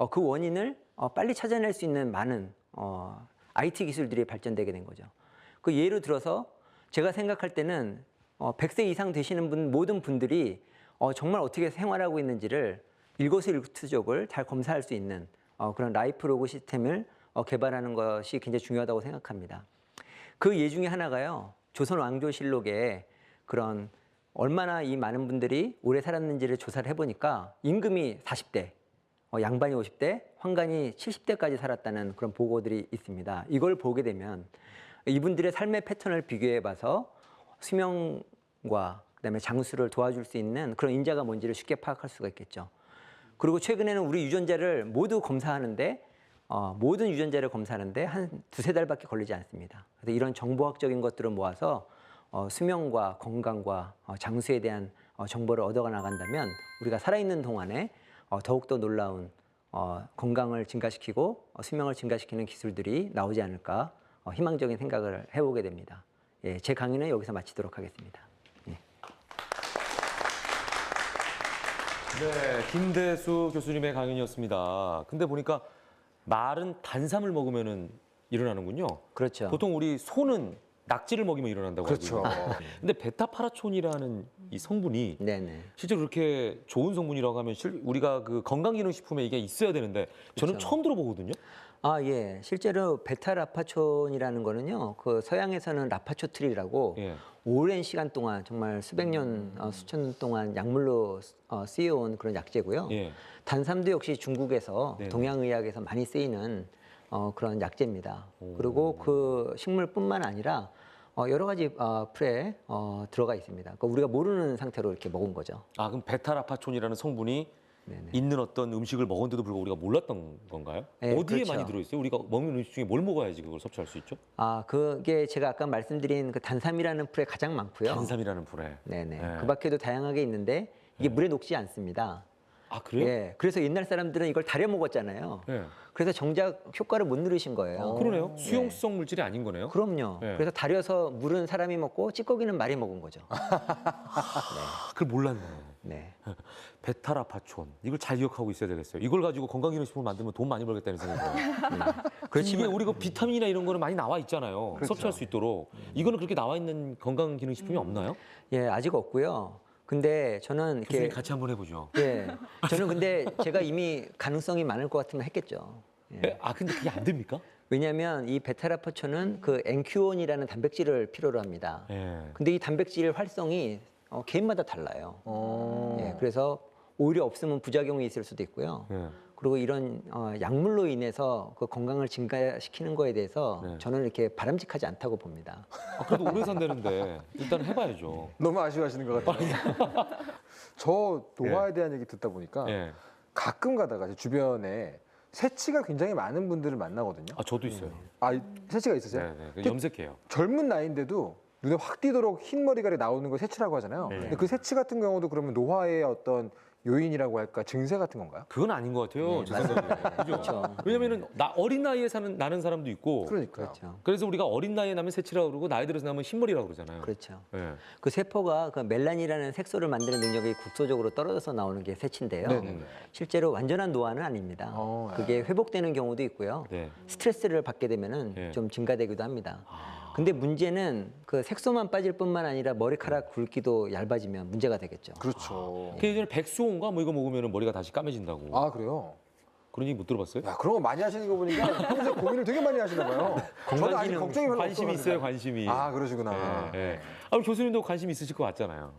그 원인을 빨리 찾아낼 수 있는 많은 IT 기술들이 발전되게 된 거죠. 그 예로 들어서 제가 생각할 때는 100세 이상 되시는 모든 분들이 정말 어떻게 생활하고 있는지를 일거수일투족을 잘 검사할 수 있는 그런 라이프 로그 시스템을 개발하는 것이 굉장히 중요하다고 생각합니다. 그 예 중에 하나가요. 조선 왕조실록에 그런 얼마나 이 많은 분들이 오래 살았는지를 조사를 해보니까 임금이 40대, 양반이 50대, 환관이 70대까지 살았다는 그런 보고들이 있습니다. 이걸 보게 되면 이분들의 삶의 패턴을 비교해봐서 수명과 그다음에 장수를 도와줄 수 있는 그런 인자가 뭔지를 쉽게 파악할 수가 있겠죠. 그리고 최근에는 우리 유전자를 모두 검사하는데 모든 유전자를 검사하는데 한 두세 달밖에 걸리지 않습니다. 그래서 이런 정보학적인 것들을 모아서 수명과 건강과 장수에 대한 정보를 얻어가 나간다면 우리가 살아있는 동안에 더욱더 놀라운 건강을 증가시키고 수명을 증가시키는 기술들이 나오지 않을까 희망적인 생각을 해보게 됩니다. 예, 제 강의는 여기서 마치도록 하겠습니다. 예. 네, 김대수 교수님의 강연이었습니다. 근데 보니까 말은 단삼을 먹으면은 일어나는군요. 그렇죠. 보통 우리 소는 낙지를 먹이면 일어난다고 그렇죠. 알고 있는데 근데 베타파라촌이라는 이 성분이 네네. 실제로 그렇게 좋은 성분이라고 하면 우리가 그 건강기능식품에 이게 있어야 되는데 저는 그렇죠. 처음 들어보거든요. 아, 예. 실제로 베타라파촌이라는 거는요, 그 서양에서는 라파초트리라고 예. 오랜 시간 동안 정말 수백 년, 수천 년 동안 약물로 쓰여온 그런 약재고요. 예. 단삼도 역시 중국에서 네네. 동양의학에서 많이 쓰이는 그런 약재입니다. 그리고 그 식물뿐만 아니라 여러 가지 풀에 들어가 있습니다. 그러니까 우리가 모르는 상태로 이렇게 먹은 거죠. 아, 그럼 베타라파촌이라는 성분이 네네. 있는 어떤 음식을 먹었는데도 불구하고 우리가 몰랐던 건가요? 네, 어디에 그렇죠. 많이 들어있어요? 우리가 먹는 음식 중에 뭘 먹어야지 그걸 섭취할 수 있죠? 아, 그게 제가 아까 말씀드린 그 단삼이라는 풀에 가장 많고요. 단삼이라는 불에. 네네. 네. 그 밖에도 다양하게 있는데 이게 물에 녹지 않습니다. 아, 그래요? 예. 그래서 옛날 사람들은 이걸 달여 먹었잖아요. 네. 그래서 정작 효과를 못 누리신 거예요. 그러네요. 수용성 물질이 아닌 거네요. 그럼요. 네. 그래서 달여서 물은 사람이 먹고 찌꺼기는 말이 먹은 거죠. 그걸 몰랐네. 네. 베타라파촌. 이걸 잘 기억하고 있어야 되겠어요. 이걸 가지고 건강기능식품을 만들면 돈 많이 벌겠다는 생각이 들어요. 그렇지만 이게 우리 그 비타민이나 이런 거는 많이 나와 있잖아요. 그렇죠. 섭취할 수 있도록. 이거는 그렇게 나와 있는 건강기능식품이 없나요? 예, 아직 없고요. 근데 저는 교수님 이렇게 같이 한번 해보죠. 예. 저는 근데 제가 이미 가능성이 많을 것 같으면 했겠죠. 예. 아, 근데 그게 안 됩니까? 왜냐하면 이 베타라파초는 그 NQ1이라는 단백질을 필요로 합니다. 예. 근데 이 단백질 활성이 개인마다 달라요. 예, 그래서 오히려 없으면 부작용이 있을 수도 있고요. 예. 그리고 이런 약물로 인해서 그 건강을 증가시키는 거에 대해서 네. 저는 이렇게 바람직하지 않다고 봅니다. 아, 그래도 오래 산다는데 일단 해봐야죠. 너무 아쉬워하시는 것 같아요. 저 노화에 예. 대한 얘기 듣다 보니까 예. 가끔 가다가 제 주변에 새치가 굉장히 많은 분들을 만나거든요. 아, 저도 있어요. 아, 새치가 있으세요? 네, 네. 염색해요. 젊은 나이인데도 눈에 확 띄도록 흰 머리가 나오는 걸 새치라고 하잖아요. 네. 근데 그 새치 같은 경우도 그러면 노화의 어떤 요인이라고 할까 증세 같은 건가요? 그건 아닌 것 같아요. 제 생각에. 그죠? 그렇죠. 왜냐면은 어린 나이에 나는 사람도 있고. 그러니까요. 그렇죠. 그래서 우리가 어린 나이에 나면 새치라고 그러고 나이 들어서 나면 흰머리라고 그러잖아요. 그렇죠. 예. 그 세포가 그 멜라닌이라는 색소를 만드는 능력이 국소적으로 떨어져서 나오는 게 새치인데요. 네네. 실제로 완전한 노화는 아닙니다. 그게 회복되는 경우도 있고요. 네. 스트레스를 받게 되면은 네. 좀 증가되기도 합니다. 근데 문제는 그 색소만 빠질 뿐만 아니라 머리카락 굵기도 얇아지면 문제가 되겠죠. 그렇죠. 그 예전에 백수온가 뭐 이거 먹으면 머리가 다시 까매진다고. 아, 그래요? 그런 얘기 못 들어봤어요? 야, 그런 거 많이 하시는 거 보니까 평소에 고민을 되게 많이 하시나 봐요. 저는 아직 건강기능 걱정이 별로 관심이 없어가지고. 있어요, 관심이. 아, 그러시구나. 예, 예. 아, 교수님도 관심 있으실 것 같잖아요.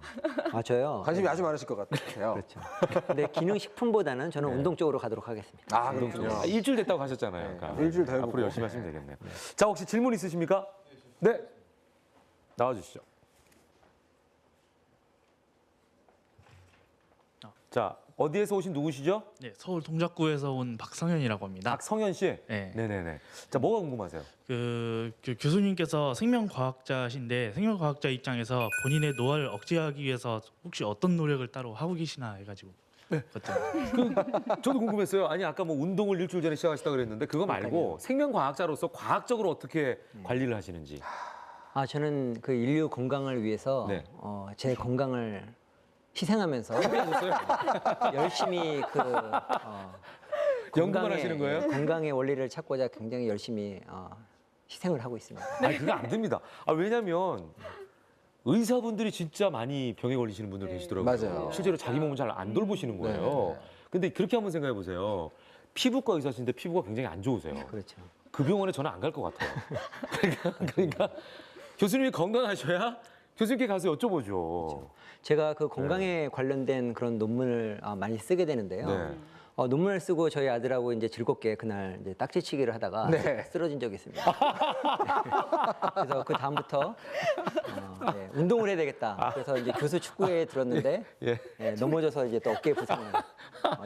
아, 저요? 관심이 아주 많으실 것 같아요. 그렇죠. 근데 기능식품보다는 저는 네. 운동 쪽으로 가도록 하겠습니다. 아, 그렇군요. 아, 일주일 됐다고 하셨잖아요. 네, 그러니까. 일주일 더 해보고. 앞으로 열심히 하시면 되겠네요. 자, 혹시 질문 있으십니까? 네. 나와주시죠. 자, 어디에서 오신 누구시죠? 네, 서울 동작구에서 온 박성현이라고 합니다. 박성현 씨. 네. 네네네. 자, 뭐가 궁금하세요? 그 교수님께서 생명과학자신데 생명과학자 입장에서 본인의 노화를 억제하기 위해서 혹시 어떤 노력을 따로 하고 계시나 해가지고 여쭤봤어요. 저도 궁금했어요. 아니 아까 뭐 운동을 일주일 전에 시작하셨다 그랬는데 그거 말고 생명과학자로서 과학적으로 어떻게 관리를 하시는지. 아, 저는 그 인류 건강을 위해서 네. 제 건강을 희생하면서 열심히 그 연구만 하시는 거예요? 건강의 원리를 찾고자 굉장히 열심히 희생을 하고 있습니다. 아니 그거 안 됩니다. 아 왜냐면 의사분들이 진짜 많이 병에 걸리시는 분들 계시더라고요. 맞아요. 실제로 자기 몸을 잘 안 돌보시는 거예요. 근데 그렇게 한번 생각해 보세요. 피부과 의사신데 피부가 굉장히 안 좋으세요. 그렇죠. 그 병원에 저는 안 갈 것 같아요. 그러니까 교수님이 건강하셔야 교수님께 가서 여쭤보죠. 제가 그 건강에 관련된 그런 논문을 많이 쓰게 되는데요. 네. 논문을 쓰고 저희 아들하고 이제 즐겁게 그날 이제 딱지치기를 하다가 네. 쓰러진 적이 있습니다. 그래서 그 다음부터 운동을 해야 되겠다. 그래서 이제 교수 축구회에 들었는데 예. 넘어져서 이제 또 어깨 부상을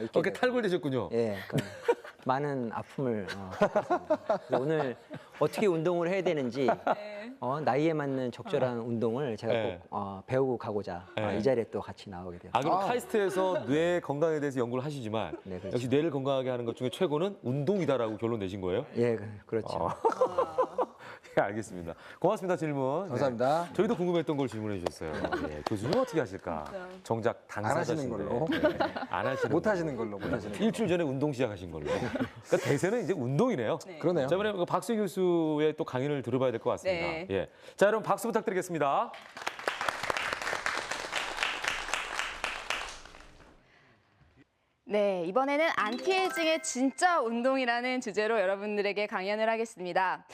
입게 어깨 됐고. 탈골되셨군요. 예, 그 많은 아픔을 겪었습니다. 그래서 오늘 어떻게 운동을 해야 되는지 나이에 맞는 적절한 운동을 제가 네. 꼭 배우고 가고자 네. 이 자리에 또 같이 나오게 되었습니다. 아, 그럼 카이스트에서 뇌 건강에 대해서 연구를 하시지만 네, 그렇죠. 역시 뇌를 건강하게 하는 것 중에 최고는 운동이다라고 결론 내신 거예요? 예, 그렇죠. 알겠습니다. 고맙습니다. 질문. 감사합니다. 네. 저희도 궁금했던 걸 질문해 주셨어요. 예, 교수님 어떻게 하실까? 정작 안 당사자신데. 하시는 걸로. 안 하시는 못 걸로. 하시는 걸로. 못 하시는 걸로. 일주일 전에 운동 시작하신 걸로. 그러니까 대세는 이제 운동이네요. 그러네요. 자, 이번에 박수희 교수의 또 강의를 들어봐야 될 것 같습니다. 네. 예. 자, 여러분 박수 부탁드리겠습니다. 네, 이번에는 안티에이징의 진짜 운동이라는 주제로 여러분들에게 강연을 하겠습니다.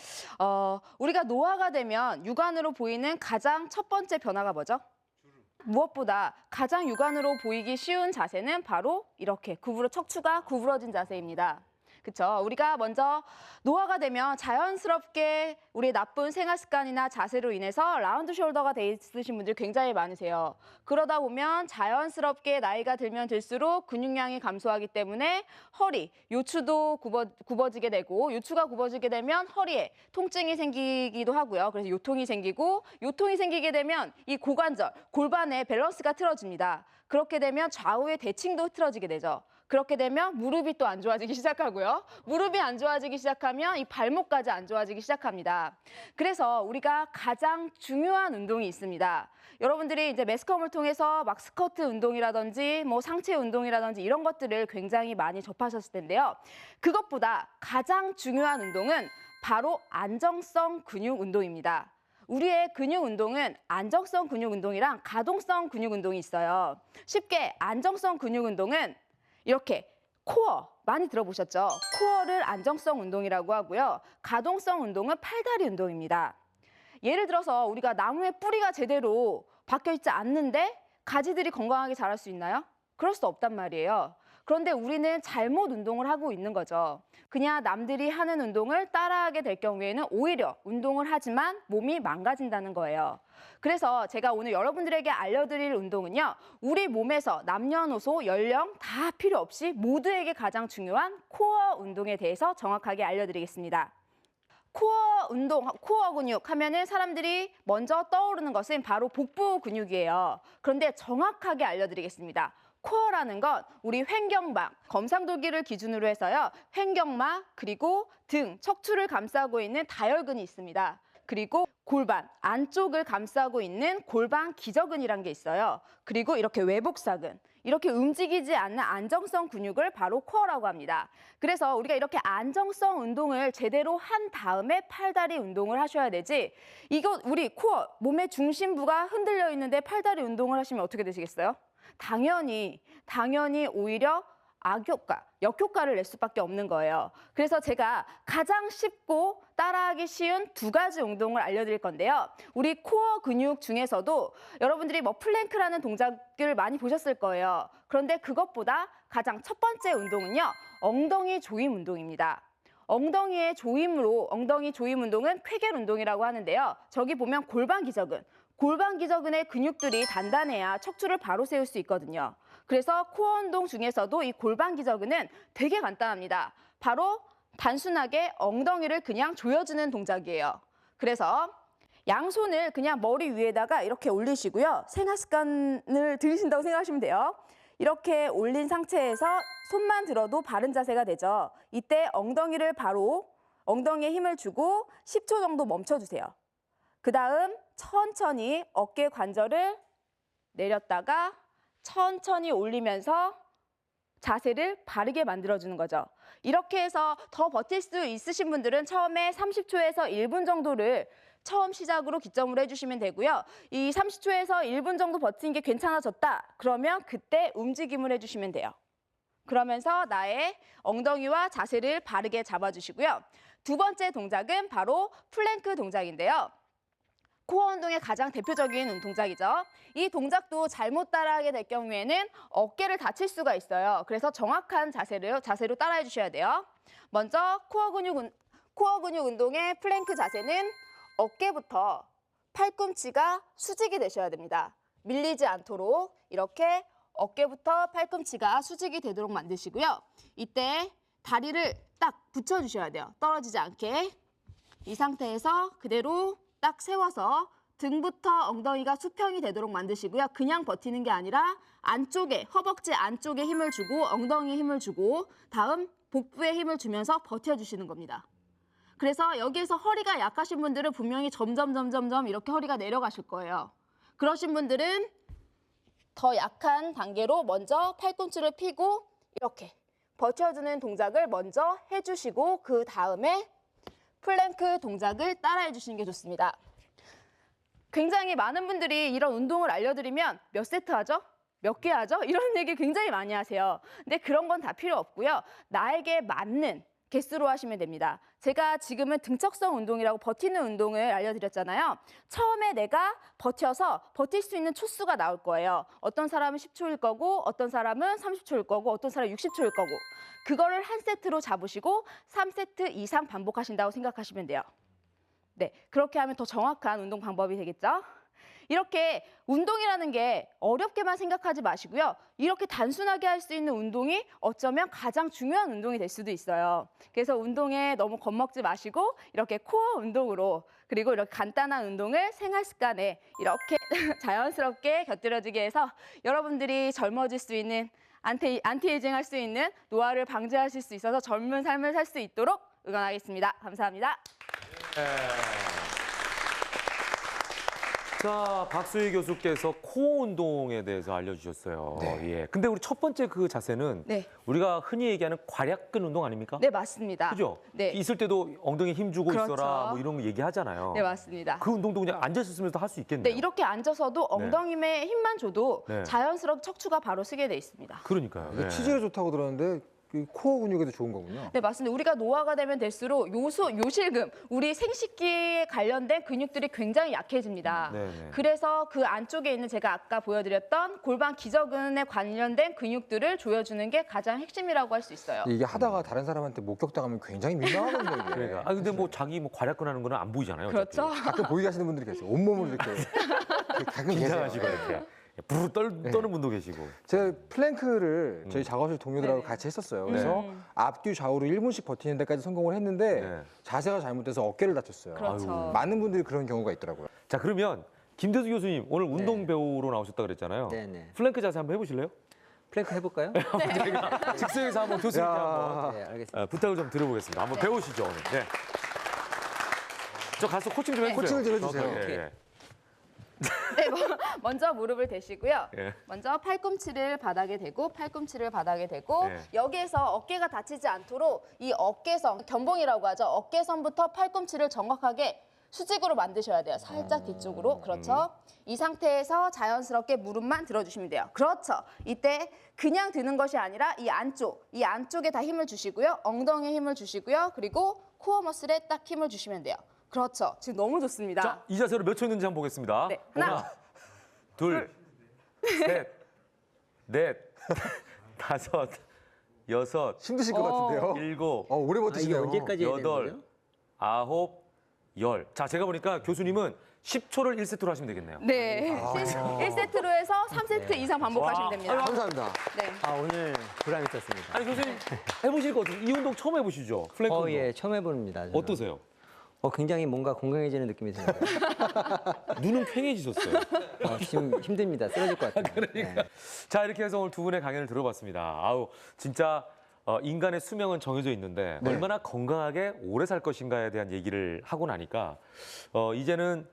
우리가 노화가 되면 육안으로 보이는 가장 첫 번째 변화가 뭐죠? 무엇보다 가장 육안으로 보이기 쉬운 자세는 바로 이렇게 척추가 구부러진 자세입니다. 그렇죠? 우리가 먼저 노화가 되면 자연스럽게 우리의 나쁜 생활 습관이나 자세로 인해서 라운드 숄더가 돼 있으신 분들이 굉장히 많으세요. 그러다 보면 자연스럽게 나이가 들면 들수록 근육량이 감소하기 때문에 허리, 요추도 굽어지게 되고 요추가 굽어지게 되면 허리에 통증이 생기기도 하고요. 그래서 요통이 생기고 요통이 생기게 되면 이 고관절, 골반의 밸런스가 틀어집니다. 그렇게 되면 좌우의 대칭도 틀어지게 되죠. 그렇게 되면 무릎이 또 안 좋아지기 시작하고요. 무릎이 안 좋아지기 시작하면 이 발목까지 안 좋아지기 시작합니다. 그래서 우리가 가장 중요한 운동이 있습니다. 여러분들이 이제 매스컴을 통해서 막 스쿼트 운동이라든지 뭐 상체 운동이라든지 이런 것들을 굉장히 많이 접하셨을 텐데요. 그것보다 가장 중요한 운동은 바로 안정성 근육 운동입니다. 우리의 근육 운동은 안정성 근육 운동이랑 가동성 근육 운동이 있어요. 쉽게 안정성 근육 운동은 이렇게 코어 많이 들어보셨죠? 코어를 안정성 운동이라고 하고요. 가동성 운동은 팔다리 운동입니다. 예를 들어서 우리가 나무의 뿌리가 제대로 박혀 있지 않는데 가지들이 건강하게 자랄 수 있나요? 그럴 수 없단 말이에요. 그런데 우리는 잘못 운동을 하고 있는 거죠. 그냥 남들이 하는 운동을 따라하게 될 경우에는 오히려 운동을 하지만 몸이 망가진다는 거예요. 그래서 제가 오늘 여러분들에게 알려드릴 운동은요. 우리 몸에서 남녀노소, 연령 다 필요 없이 모두에게 가장 중요한 코어 운동에 대해서 정확하게 알려드리겠습니다. 코어 운동, 코어 근육 하면은 사람들이 먼저 떠오르는 것은 바로 복부 근육이에요. 그런데 정확하게 알려드리겠습니다. 코어라는 건 우리 횡격막, 검상도기를 기준으로 해서요. 횡격막, 그리고 등, 척추를 감싸고 있는 다혈근이 있습니다. 그리고 골반, 안쪽을 감싸고 있는 골반 기저근이란 게 있어요. 그리고 이렇게 외복사근, 이렇게 움직이지 않는 안정성 근육을 바로 코어라고 합니다. 그래서 우리가 이렇게 안정성 운동을 제대로 한 다음에 팔다리 운동을 하셔야 되지, 이거 우리 코어, 몸의 중심부가 흔들려 있는데 팔다리 운동을 하시면 어떻게 되시겠어요? 당연히 오히려 악효과, 역효과를 낼 수밖에 없는 거예요. 그래서 제가 가장 쉽고 따라하기 쉬운 두 가지 운동을 알려드릴 건데요. 우리 코어 근육 중에서도 여러분들이 뭐 플랭크라는 동작을 많이 보셨을 거예요. 그런데 그것보다 가장 첫 번째 운동은요. 엉덩이 조임 운동입니다. 엉덩이 조임 운동은 쾌겔 운동이라고 하는데요. 저기 보면 골반 기저근의 근육들이 단단해야 척추를 바로 세울 수 있거든요. 그래서 코어 운동 중에서도 이 골반 기저근은 되게 간단합니다. 바로 단순하게 엉덩이를 그냥 조여주는 동작이에요. 그래서 양손을 그냥 머리 위에다가 이렇게 올리시고요. 생활 습관을 들이신다고 생각하시면 돼요. 이렇게 올린 상태에서 손만 들어도 바른 자세가 되죠. 이때 엉덩이에 힘을 주고 10초 정도 멈춰주세요. 그 다음 천천히 어깨 관절을 내렸다가 천천히 올리면서 자세를 바르게 만들어주는 거죠. 이렇게 해서 더 버틸 수 있으신 분들은 처음에 30초에서 1분 정도를 처음 시작으로 기점으로 해주시면 되고요. 이 30초에서 1분 정도 버티는 게 괜찮아졌다. 그러면 그때 움직임을 해주시면 돼요. 그러면서 나의 엉덩이와 자세를 바르게 잡아주시고요. 두 번째 동작은 바로 플랭크 동작인데요. 코어 운동의 가장 대표적인 동작이죠. 이 동작도 잘못 따라하게 될 경우에는 어깨를 다칠 수가 있어요. 그래서 정확한 자세로 따라해 주셔야 돼요. 먼저 코어 근육 운동의 플랭크 자세는 어깨부터 팔꿈치가 수직이 되셔야 됩니다. 밀리지 않도록 이렇게 어깨부터 팔꿈치가 수직이 되도록 만드시고요. 이때 다리를 딱 붙여주셔야 돼요. 떨어지지 않게. 이 상태에서 그대로 딱 세워서 등부터 엉덩이가 수평이 되도록 만드시고요. 그냥 버티는 게 아니라 안쪽에, 허벅지 안쪽에 힘을 주고 엉덩이에 힘을 주고 다음 복부에 힘을 주면서 버텨주시는 겁니다. 그래서 여기에서 허리가 약하신 분들은 분명히 점점 이렇게 허리가 내려가실 거예요. 그러신 분들은 더 약한 단계로 먼저 팔꿈치를 펴고 이렇게 버텨주는 동작을 먼저 해주시고 그 다음에 플랭크 동작을 따라해 주시는 게 좋습니다. 굉장히 많은 분들이 이런 운동을 알려드리면 몇 세트 하죠? 몇 개 하죠? 이런 얘기 굉장히 많이 하세요. 근데 그런 건 다 필요 없고요. 나에게 맞는 개수로 하시면 됩니다. 제가 지금은 등척성 운동이라고 버티는 운동을 알려드렸잖아요. 처음에 내가 버텨서 버틸 수 있는 초수가 나올 거예요. 어떤 사람은 10초일 거고 어떤 사람은 30초일 거고 어떤 사람은 60초일 거고 그거를 한 세트로 잡으시고 3세트 이상 반복하신다고 생각하시면 돼요. 네, 그렇게 하면 더 정확한 운동 방법이 되겠죠? 이렇게 운동이라는 게 어렵게만 생각하지 마시고요. 이렇게 단순하게 할 수 있는 운동이 어쩌면 가장 중요한 운동이 될 수도 있어요. 그래서 운동에 너무 겁먹지 마시고 이렇게 코어 운동으로 그리고 이렇게 간단한 운동을 생활 습관에 이렇게 자연스럽게 곁들여지게 해서 여러분들이 젊어질 수 있는 안티에이징 할 수 있는 노화를 방지하실 수 있어서 젊은 삶을 살 수 있도록 응원하겠습니다. 감사합니다. 자, 박수희 교수께서 코어 운동에 대해서 알려주셨어요. 예. 근데 우리 첫 번째 그 자세는 네. 우리가 흔히 얘기하는 괄약근 운동 아닙니까? 네, 맞습니다. 그죠? 네. 있을 때도 엉덩이 힘 주고 그렇죠. 있어라 뭐 이런 거 얘기하잖아요. 네, 맞습니다. 그 운동도 그냥 앉아 있으면서 할 수 네, 있겠네요. 이렇게 앉아서도 엉덩이에 힘만 줘도 네. 자연스럽게 척추가 바로 쓰게 돼 있습니다. 그러니까요. 이게 예. 치질에 좋다고 들었는데 그 코어 근육에도 좋은 거군요. 네, 맞습니다. 우리가 노화가 되면 될수록 요실금, 우리 생식기에 관련된 근육들이 굉장히 약해집니다. 네네. 그래서 그 안쪽에 있는 제가 아까 보여드렸던 골반 기저근에 관련된 근육들을 조여주는 게 가장 핵심이라고 할 수 있어요. 이게 하다가 다른 사람한테 목격당하면 굉장히 민망하거든요. 이게. 그러니까. 아 근데 뭐 자기 뭐 괄약근 하는 거는 안 보이잖아요. 그렇죠. 가끔 보이게 하시는 분들이 계세요. 온몸을 이렇게 가끔 계세요. 긴장하시고 이렇게 부르 떠는 분도 계시고. 제가 플랭크를 저희 작업실 동료들하고 네. 같이 했었어요. 그래서 앞뒤 좌우로 1분씩 버티는 데까지 성공을 했는데 네. 자세가 잘못돼서 어깨를 다쳤어요. 그렇죠. 아유. 많은 분들이 그런 경우가 있더라고요. 자 그러면 김대수 교수님 오늘 운동 배우로 나오셨다 그랬잖아요. 네네. 플랭크 자세 한번 해보실래요? 플랭크 해볼까요? 제가 즉석에서 한번 교수님께 한번 네, 알겠습니다. 부탁을 좀 드려보겠습니다. 한번 배우시죠 오늘. 네. 저 가서 코칭 좀 해주세요. 코칭을 좀 해주세요. 정확하게. 예, 예. 네, 먼저 무릎을 대시고요. 예. 먼저 팔꿈치를 바닥에 대고 팔꿈치를 바닥에 대고 예. 여기에서 어깨가 다치지 않도록 이 어깨선, 견봉이라고 하죠. 어깨선부터 팔꿈치를 정확하게 수직으로 만드셔야 돼요. 살짝 뒤쪽으로. 그렇죠. 이 상태에서 자연스럽게 무릎만 들어주시면 돼요. 그렇죠. 이때 그냥 드는 것이 아니라 이 안쪽에 다 힘을 주시고요. 엉덩이에 힘을 주시고요. 그리고 코어 머슬에 딱 힘을 주시면 돼요. 그렇죠. 지금 너무 좋습니다. 자, 이 자세로 몇 초 있는지 한번 보겠습니다. 네, 하나, 둘, 셋, 넷, 다섯, 여섯, 힘드실 것 같은데요. 일곱, 오래 이게 버티시네요. 언제까지 해야 되는 여덟, 거죠? 아홉, 열. 자, 제가 보니까 교수님은 10초를 1세트로 하시면 되겠네요. 네, 1세트로 해서 3세트 이상 반복하시면 와. 됩니다. 감사합니다. 네. 오늘 보람 있었습니다. 아니 교수님 해보실 것 같아요. 이 운동 처음 해보시죠? 플랭크 운동. 예, 처음 해봅니다. 저는. 어떠세요? 굉장히 뭔가 건강해지는 느낌이 드네요. 눈은 팽해지셨어요. 지금 힘듭니다. 쓰러질 것 같아요. 그러니까. 자, 이렇게 해서 오늘 두 분의 강연을 들어봤습니다. 아우, 진짜 인간의 수명은 정해져 있는데 얼마나 건강하게 오래 살 것인가에 대한 얘기를 하고 나니까 이제는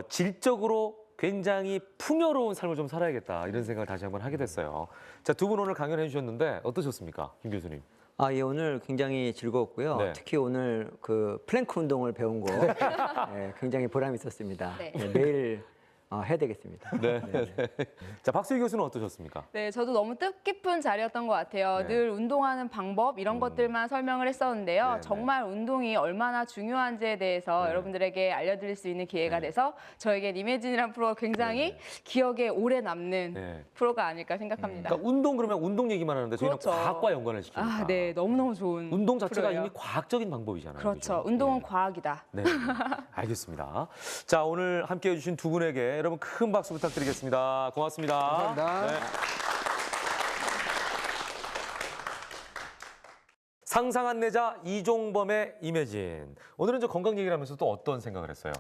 질적으로 굉장히 풍요로운 삶을 좀 살아야겠다 이런 생각을 다시 한번 하게 됐어요. 자, 두 분 오늘 강연해 주셨는데 어떠셨습니까? 김 교수님. 예, 오늘 굉장히 즐거웠고요. 네. 특히 오늘 그 플랭크 운동을 배운 거 굉장히 보람 있었습니다. 네. 매일 해야 되겠습니다. 네. 자, 박수희 교수는 어떠셨습니까? 네, 저도 너무 뜻깊은 자리였던 것 같아요. 네. 늘 운동하는 방법 이런 것들만 설명을 했었는데요. 네, 정말 운동이 얼마나 중요한지에 대해서 네. 여러분들에게 알려드릴 수 있는 기회가 네. 돼서 저에겐 이매진이라는 프로가 굉장히 기억에 오래 남는 네. 프로가 아닐까 생각합니다. 그러니까 운동 그러면 운동 얘기만 하는데 저희는 그렇죠. 과학과 연관을 시키니까. 아, 네, 너무너무 좋은 운동 자체가 프로예요. 이미 과학적인 방법이잖아요. 그렇죠. 그죠? 운동은 네. 과학이다. 네, 알겠습니다. 자, 오늘 함께해 주신 두 분에게 여러분 큰 박수 부탁드리겠습니다. 고맙습니다. 감사합니다. 네. 상상한 내자 이종범의 이매진. 오늘은 저 건강 얘기를 하면서 또 어떤 생각을 했어요?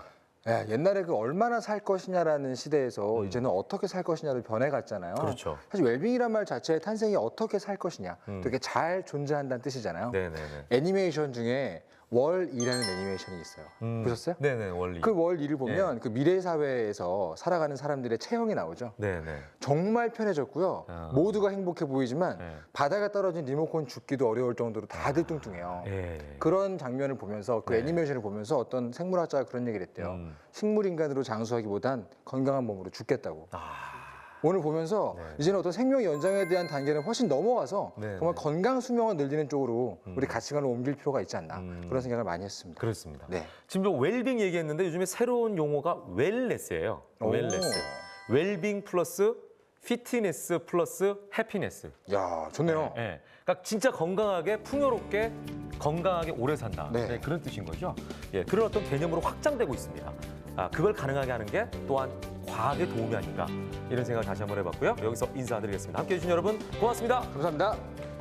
옛날에 그 얼마나 살 것이냐라는 시대에서 이제는 어떻게 살 것이냐를 변해갔잖아요. 그렇죠. 사실 웰빙이란 말 자체의 탄생이 어떻게 살 것이냐, 음. 되게 잘 존재한다는 뜻이잖아요. 네네네. 애니메이션 중에 월이라는 애니메이션이 있어요. 보셨어요? 네네, 원리. 그 월이를 보면 그 미래 사회에서 살아가는 사람들의 체형이 나오죠. 네네. 정말 편해졌고요. 모두가 행복해 보이지만 네. 바닥에 떨어진 리모컨 줍기도 어려울 정도로 다들 뚱뚱해요. 예. 그런 장면을 보면서 그 네. 애니메이션을 보면서 어떤 생물학자가 그런 얘기를 했대요. 식물 인간으로 장수하기보단 건강한 몸으로 죽겠다고. 오늘 보면서 네. 이제는 어떤 생명 연장에 대한 단계는 훨씬 넘어가서 네, 정말 네. 건강 수명을 늘리는 쪽으로 우리 가치관을 옮길 필요가 있지 않나 그런 생각을 많이 했습니다. 그렇습니다. 네. 지금 저 웰빙 얘기했는데 요즘에 새로운 용어가 웰네스예요. 웰네스. 웰빙 플러스 피트니스 플러스 해피네스. 야, 좋네요. 예. 그러니까 진짜 건강하게 풍요롭게 건강하게 오래 산다. 네. 네, 그런 뜻인 거죠. 예, 그런 어떤 개념으로 확장되고 있습니다. 그걸 가능하게 하는 게 또한 과학의 도움이 아닌가 이런 생각을 다시 한번 해봤고요. 여기서 인사드리겠습니다. 함께해 주신 여러분 고맙습니다. 감사합니다.